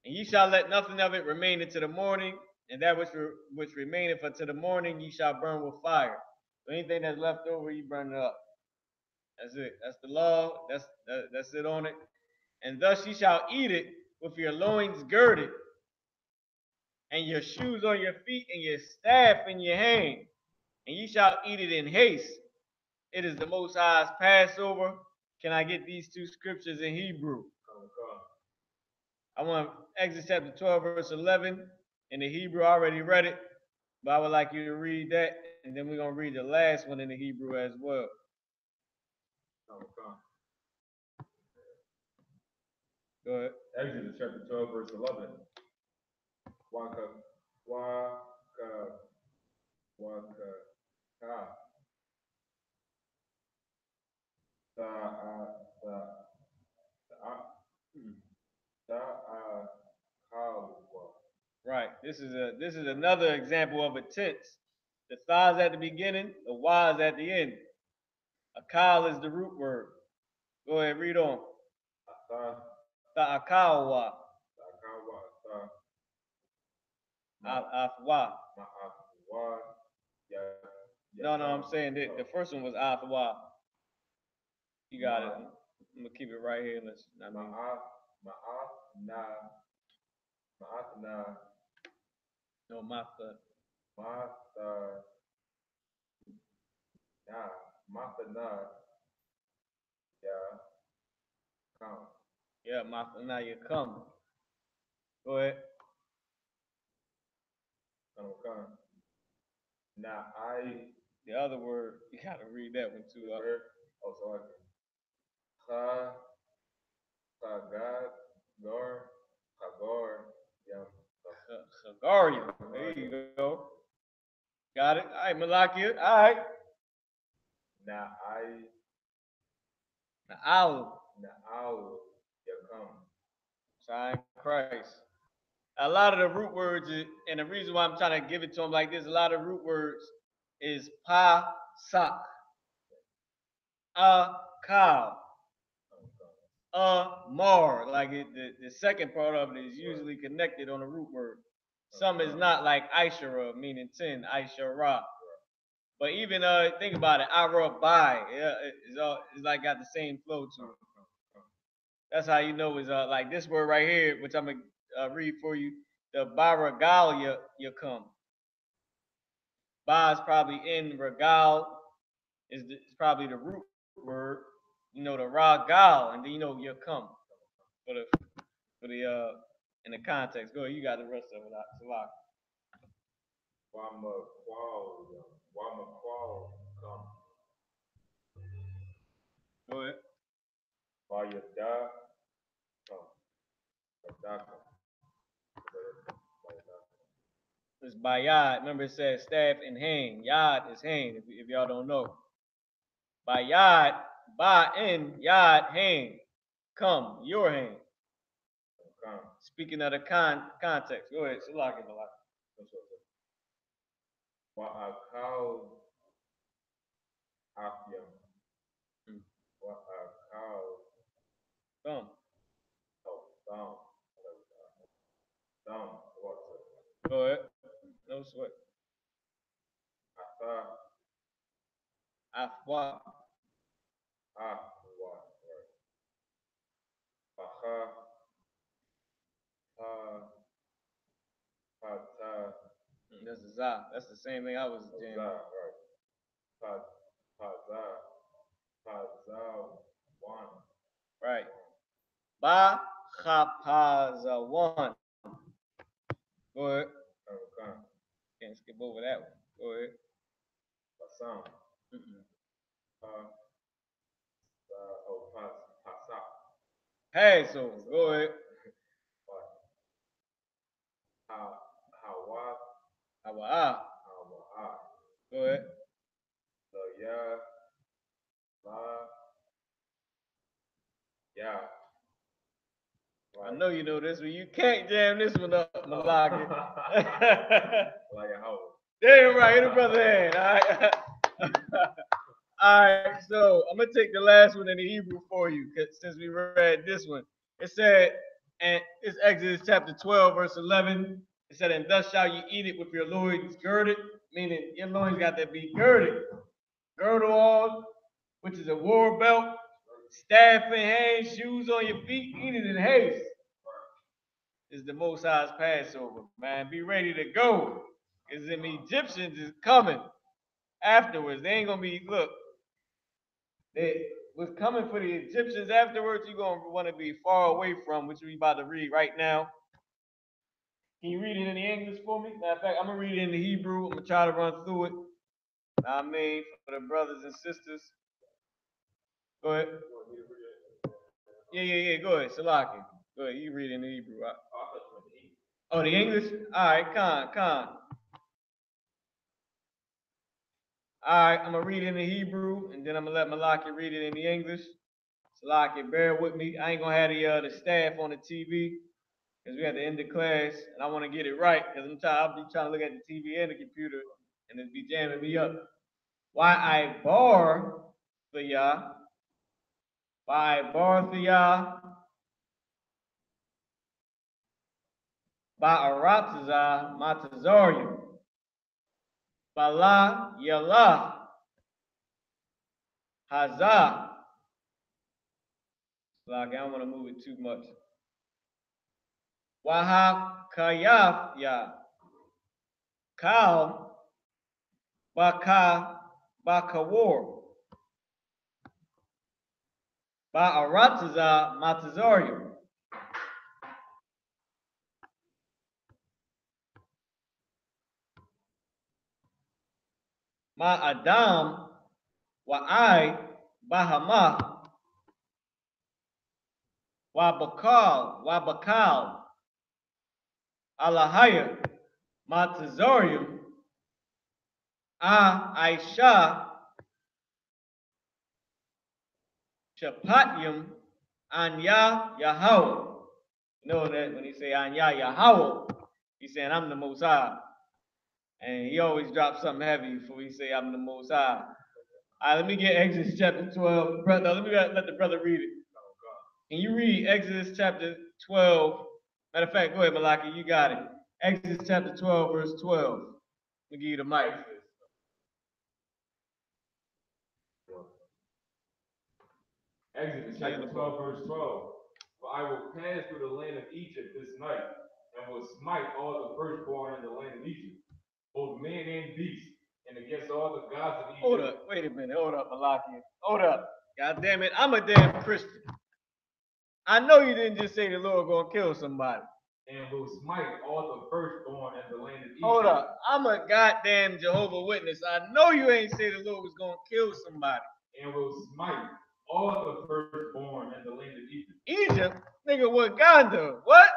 And ye shall let nothing of it remain until the morning, and that which remaineth until the morning ye shall burn with fire. So anything that's left over, you burn it up. That's it. That's the law. That's it on it. And thus ye shall eat it with your loins girded, and your shoes on your feet, and your staff in your hand. And ye shall eat it in haste. It is the Most High's Passover. Can I get these two scriptures in Hebrew? I want Exodus chapter 12, verse 11. In the Hebrew, I already read it, but I would like you to read that, and then we're going to read the last one in the Hebrew as well. Go ahead. Exodus chapter 12, verse 11. Waka, Right. This is another example of a tense. The tha's at the beginning, the wa is at the end. Akal is the root word. Go ahead, read on. Ta'akawa. Afwa. No, I'm saying that the first one was afwa. You got it. I'm gonna keep it right here. No, Matha. Yeah, Matha, now you come. Go ahead. Now the other word, you gotta read that one too. Also, Chagad, Chagaria. There you go. Got it. All right, Malakia. All right. Na'al. Yakam. Sign Christ. A lot of the root words, and the reason why I'm trying to give it to them like this, a lot of root words is pa, sak, a, cow, mar. Like the second part of it is usually connected on a root word. Some is not, like Aishara, meaning 10, Aishara. But even think about it, Arabai, yeah, it's like got the same flow to it. That's how you know is like this word right here, which I'm gonna read for you. The Baragalia Yakum. Ba is probably in regal is probably the root word. You know the ragal, and then you know your come for the in the context. Go ahead, you got the rest of it. Salak. Wama qual come. Go ahead. Bayada come. Bayada. It's by yad. Remember it says staff and hand. Yad is hand. If y'all don't know. By yad, by in yad hand. Come, your hand. Come. Speaking of the context. Go ahead. Salak it, Malak. Wa'akal afyam. Wa'akal. Thumb. Oh, thumb. Thumb. What? Go ahead. No sweat. Asa. Afwa. What? Aha. Pata. That's a za. That's the same thing I was jamming. Right. Paza. One. Right. Ba chapaza one. Go ahead. Okay. Can't skip over that one. Go ahead. Pasam. Pasa. Hey, so go ahead. Hawa. Hawa. Go ahead. Ya. La. Ya. I know you know this one. You can't jam this one up, Malaki. Like a hoe. Damn right, hit a brother hand. All right. All right, so I'm gonna take the last one in the Hebrew for you, since we read this one. It said, and it's Exodus chapter 12, verse 11. It said, and thus shall you eat it with your loins girded, meaning your loins got to be girded. Girdle on, which is a war belt, staff in hand, shoes on your feet, eat it in haste. Is the Most High's Passover, man. Be ready to go, because them Egyptians is coming afterwards. They ain't gonna be, look, they was coming for the Egyptians afterwards. You're gonna want to be far away from, which we about to read right now. Can you read it in the English for me? Matter of fact, I'm gonna read it in the Hebrew. I'm gonna try to run through it. I mean, for the brothers and sisters. Go ahead. Yeah. Go ahead, Salaki. Go ahead. You read it in the Hebrew. Oh, the English? All right, con. All right, I'm gonna read it in the Hebrew, and then I'm gonna let Malaki read it in the English. Salaki, bear with me. I ain't gonna have the staff on the TV because we had to end the class, and I want to get it right because I'll be trying to look at the TV and the computer, and it'll be jamming me up. Why I bar for Yah? Why I bar for Yah? By Aratazah Matazarium. Bala Yalah Hazah. Like, I don't want to move it too much. Wahab Kayaf Ya. Kal Baka Bakawar. Ba Arataza Matazarium. Ma Adam Wa I Bahama Wa Bakal Alahaya Matazarium Aisha Shapatyum Anya Yahweh. You know that when he say Anya Yahweh, he's saying I'm the Most High. And he always drops something heavy before he say I'm the Most High. All right, let me get Exodus chapter 12. Brother, let me let the brother read it. Can you read Exodus chapter 12? Matter of fact, go ahead, Malaki, you got it. Exodus chapter 12, verse 12. Let me give you the mic. Exodus chapter 12, verse 12. For I will pass through the land of Egypt this night, and will smite all the firstborn in the land of Egypt, both man and beast, and against all the gods of Egypt. Hold up, wait a minute, hold up, Malaki. Hold up. God damn it, I'm a damn Christian. I know you didn't just say the Lord gonna kill somebody. And will smite all the firstborn in the land of Egypt. Hold up, I'm a goddamn Jehovah Witness. I know you ain't say the Lord was gonna kill somebody. And will smite all the firstborn in the land of Egypt. Egypt? Nigga, Wakanda. What?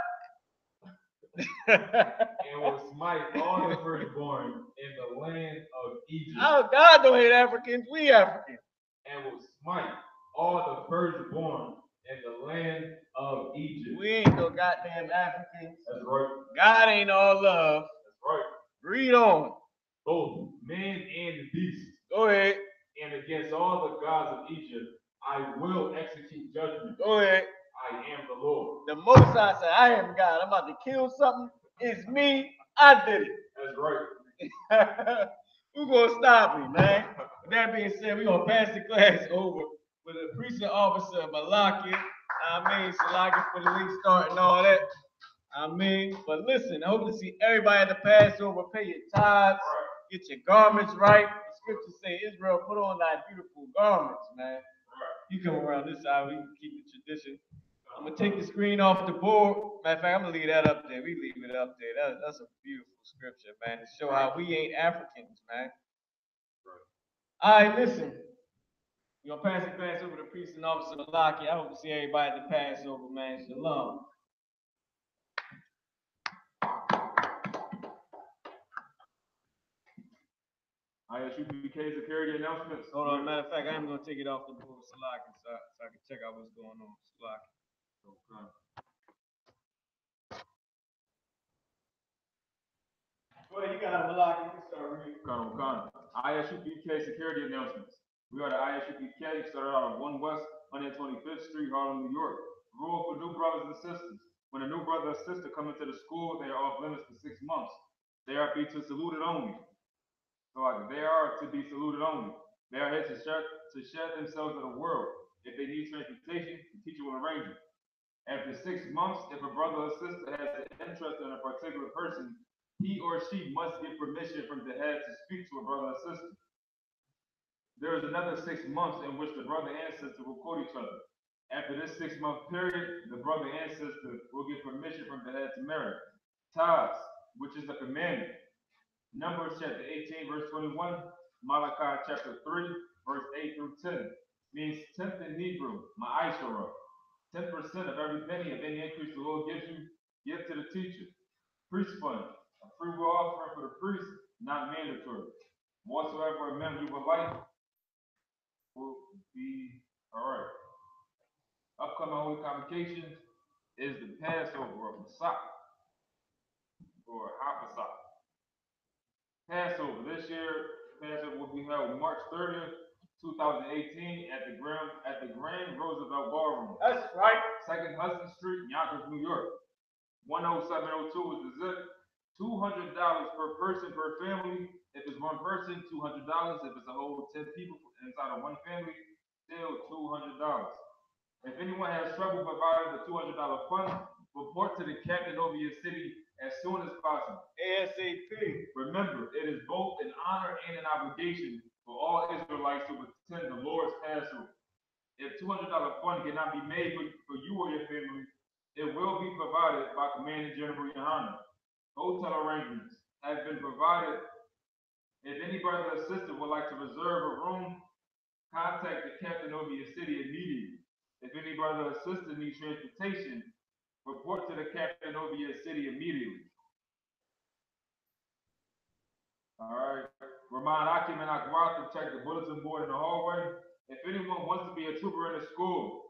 And will smite all the firstborn in the land of Egypt. Oh, God don't hate Africans, we Africans. And will smite all the firstborn in the land of Egypt. We ain't no goddamn Africans. That's right. God ain't all love. That's right. Read on. Both men and beasts. Go ahead. And against all the gods of Egypt, I will execute judgment. Go ahead. I am the Lord. The Most High said, I am God. I'm about to kill something. It's me. I did it. That's right. Who's gonna stop me, man? With that being said, we're gonna pass the class over with a precinct officer, Malaki. I mean, Salaki for the league start and all that. I mean, but listen, I hope to see everybody at the Passover. Pay your tithes, get your garments right. The scriptures say, Israel, put on thy beautiful garments, man. You come around this side, we can keep the tradition. I'm gonna take the screen off the board. Matter of fact, I'm gonna leave that up there. We leave it up there. That's a beautiful scripture, man, to show how we ain't Africans, man. All right, listen. We're gonna pass the class over to priest and officer Malaki. I hope to see everybody at the Passover, man. Shalom. I.S.U.P.K. security announcements. Hold on, matter of fact, I am gonna take it off the board, Salaki, so I can check out what's going on. Salaki. Okay. Go ahead, you got it, Malaki. You can start reading. Con. I.S.U.P.K. security announcements. We are the I.S.U.P.K. started out on 1 West 125th Street, Harlem, New York. Rule for new brothers and sisters. When a new brother or sister come into the school, they are off limits for 6 months. They are to be saluted only. So they are to be saluted only. They are here to share themselves with the world. If they need transportation, the teacher will arrange it. After 6 months, if a brother or sister has an interest in a particular person, he or she must get permission from the head to speak to a brother or sister. There is another 6 months in which the brother and sister will court each other. After this 6-month period, the brother and sister will get permission from the head to marry. Tithes, which is a commandment. Numbers chapter 18, verse 21, Malachi chapter 3, verse 8 through 10, means 10th in Hebrew, ma'ashara. 10% of every penny of any increase the Lord gives you, give to the teacher. Priest fund, a free will offering for the priest, not mandatory. Whatsoever amount you would like will be all right. Upcoming holy convocation is the Passover of Isupk, or Hafasah. Passover. This year, Passover will be held March 30th, 2018 at the Grand Roosevelt Ballroom. That's right. 2nd Hudson Street, Yonkers, New York. 10702 is the zip. $200 per person per family. If it's one person, $200. If it's a whole 10 people inside of one family, still $200. If anyone has trouble providing the $200 fund, report to the captain over your city as soon as possible. ASAP. Remember, it is both an honor and an obligation for all Israelites to attend the Lord's Passover. If $200 fund cannot be made for you or your family, it will be provided by Commanding General GEN.YAHANNA. Hotel arrangements have been provided. If any brother or sister would like to reserve a room, contact the captain over your city immediately. If any brother or sister needs transportation, report to the captain over your city immediately. All right. Remind Akim and Akwat to check the bulletin board in the hallway. If anyone wants to be a trooper in the school,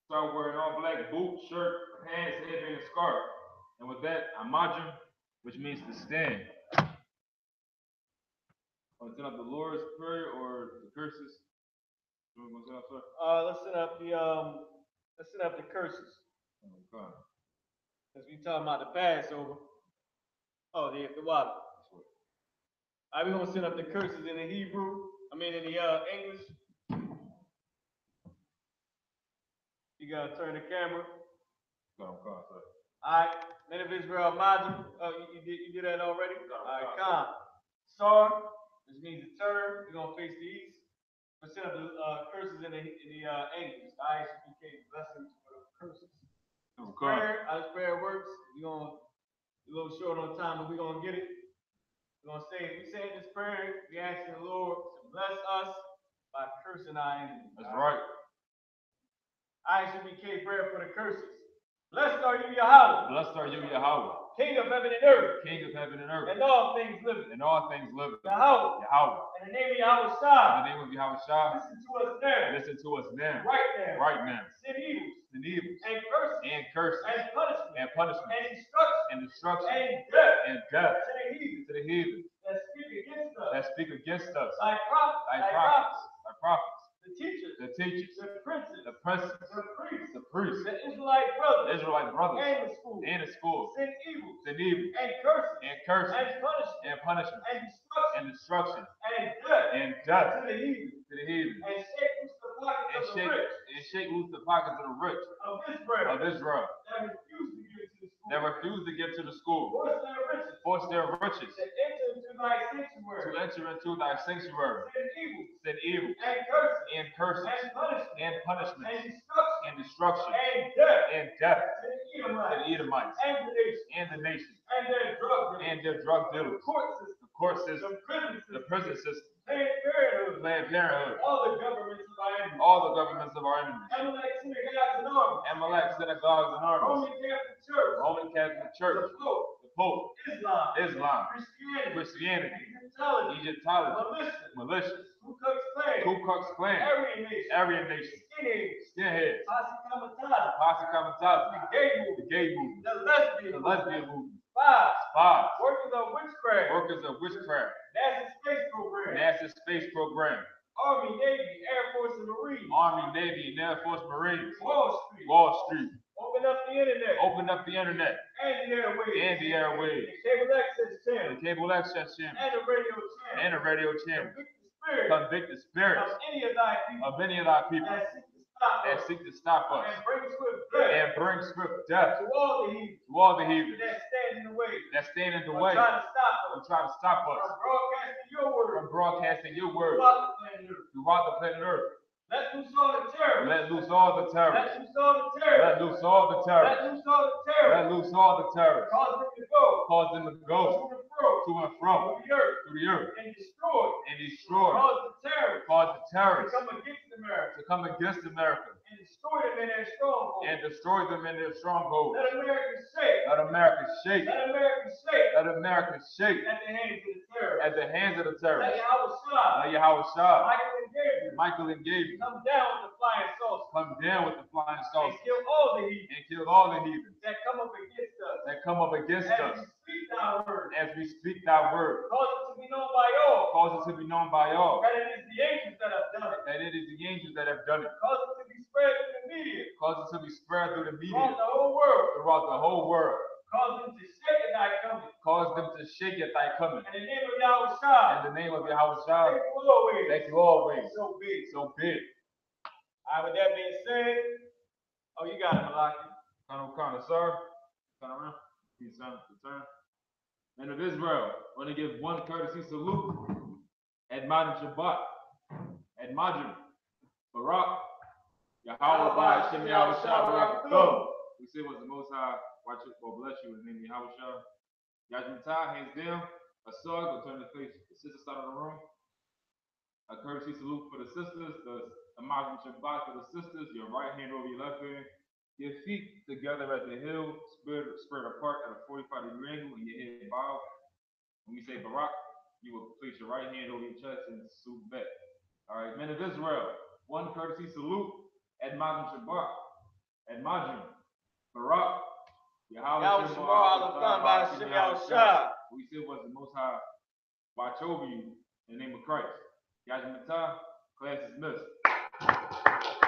start wearing all black boots, shirt, pants, headband, and scarf. And with that, Amajim, which means to stand. Or set up the Lord's Prayer or the curses. Let's set up the curses. Okay. Because we talking about the Passover. Oh, the water. All right, we're gonna set up the curses in the Hebrew. In the English. You gotta turn the camera. All right, men of Israel, Majim. Oh, you did that already? All right, Khan. Sar, which means to turn. We're gonna face the east. Percent of the curses in the angels. I.S.U.P.K. blessings for the curses. Prayer, how this prayer works. We're gonna be a little short on time, but we're gonna get it. We're gonna say, we say this prayer, we asking the Lord to bless us by cursing our enemies. That's right. I.S.U.P.K. prayer for the curses. Blessed are you, Yahweh. Blessed are you, Yahweh. King of heaven and earth. King of heaven and earth. And all things living. And all things living. Yahweh. Yahweh. In the name of Yahweh Shah. In the name of Yahweh Shah. Listen to us now. Listen to us now. Right now. Right now. Sin evils. Sin evils. And curses. And curses. And punishment. And punishment. And destruction. And destruction. And death. And death. To the heathen. To the heathen. That speak against us. That speak against us. Thy prophets. Thy prophets. Thy prophets. The teachers. The teachers. The princes. The princes. The priests. The priests. The Israelite brothers. The Israelite brothers. And the schools. And the schools. Sin evil. Sin evil. And curses. And curses. And punishment. And punishment. And destruction. And destruction. And death. And death. To the heathen. To the heathen. And shake loose the pockets of the rich. And shake loose the pockets of the rich. Of Israel. Of Israel. That refuse to give to the school. That refuse to give to the school. Force their riches. Force their riches. To enter into thy sanctuary. To enter into thy sanctuary. Sin evil. Sin evil. And curses. And curses. And punishment. And punishment. And destruction. And destruction. And death. And death. To the Edomites. To the Edomites. And the nations. And the nations. And their drug dealers. And their drug dealers. The court system. The court system. The prison system. The prison system. Planned Parenthood. Planned Parenthood. All the governments of our enemies. All the governments of our enemies. Amalek synagogues and armies. Amalek synagogues and armies. Roman Catholic Church. Roman Catholic Church. The Pope. The Pope. Islam. Islam. Christianity. Christianity. Egyptology. Egyptology. Militia. Militias. Ku Klux Klan. Ku Klux Klan. Aryan Nation. Aryan Nation. Skinheads. Skinheads. Posse Comitatus. Posse Comitatus. The gay movement. The gay movement. The lesbian The movement. lesbian movement. Spies. Spies. Workers of witchcraft. Workers of witchcraft. NASA space program. NASA space program. Army, Navy, Air Force, and Marines. Army, Navy, and Air Force Marines. Wall Street. Wall Street. Open up the internet. Open up the internet. And the airwaves. And the airwaves. The cable access channel. The cable access channel. And the radio channel. And the radio channel. Convict the spirit. Convict the spirits Of any of thy people. of any of thy people That seek to stop us. that seek to stop us And bring swift death. and bring swift death To all the heathens. to all the heathens That stand in the way. that stand in the Or way try to stop who us. try to stop us From broadcasting your word. from broadcasting your word Throughout the planet Earth. throughout the planet Earth. Let loose all the terror. Let loose all the terror. Let loose all the terror. Let loose all the terror. Let loose all the terror. Let loose all the terror. Cause them to go. Cause them to go To and fro. to and Through fro the earth. through the earth And destroy. and destroy. Cause the terror. Cause the To terrorists come against America. to come against America And destroy them in their stronghold. and destroy them in their strongholds. Let America shake. Let America shake. Let America shake. Let America shake At the hands of the terror. at the hands of the Let terrorists. Yahweh Shah. Let Yahweh Shah, Michael and Gabriel. Michael and Gabriel Come down with the flying saucer. come down with the flying And saucers kill all the heathens. and kill all the heathens That come up against us. that come up against As us we speak thy word. as we speak thy word. Cause it to be known by all. Cause it to be known by all That it is the angels that have done it. that it is the angels that have done it. Cause it to be spread through the media. Cause it to be spread through the Throughout media the whole world. throughout the whole world. Cause them to shake at thy coming. Cause them to shake at thy coming. In the name of Yahweh Shah. In the name of Yahweh Shah, Thank you always. thank you always. So big. So big. All right, with that being said, oh, you got it, Malaki. Kind of, sir. Turn around. Peace, son. Return. Men of Israel, want to give one courtesy salute. Admonish Shabbat. Admonish Barak. Yahweh by Hashem Yahweh Shah Barak Atum. We say was the Most High, watch it or bless you, his name is Yahweh Shah. Yajimtai, hands down. A sword, go turn the face, the sister side of the room. A courtesy salute for the sisters, the Admonish Shabbat for the sisters, your right hand over your left hand. Your feet together at the heel, spread apart at a 45-degree angle, and your head bowed. When we say Barak, you will place your right hand over your chest and salute back. All right, men of Israel, one courtesy salute. Admonish Shabbat. Admonish Barak. Yahweh Shemar Alatham by Hashem Yahweh Shah. We said was the Most High watch over you in the name of Christ. Yajimata, class is missed.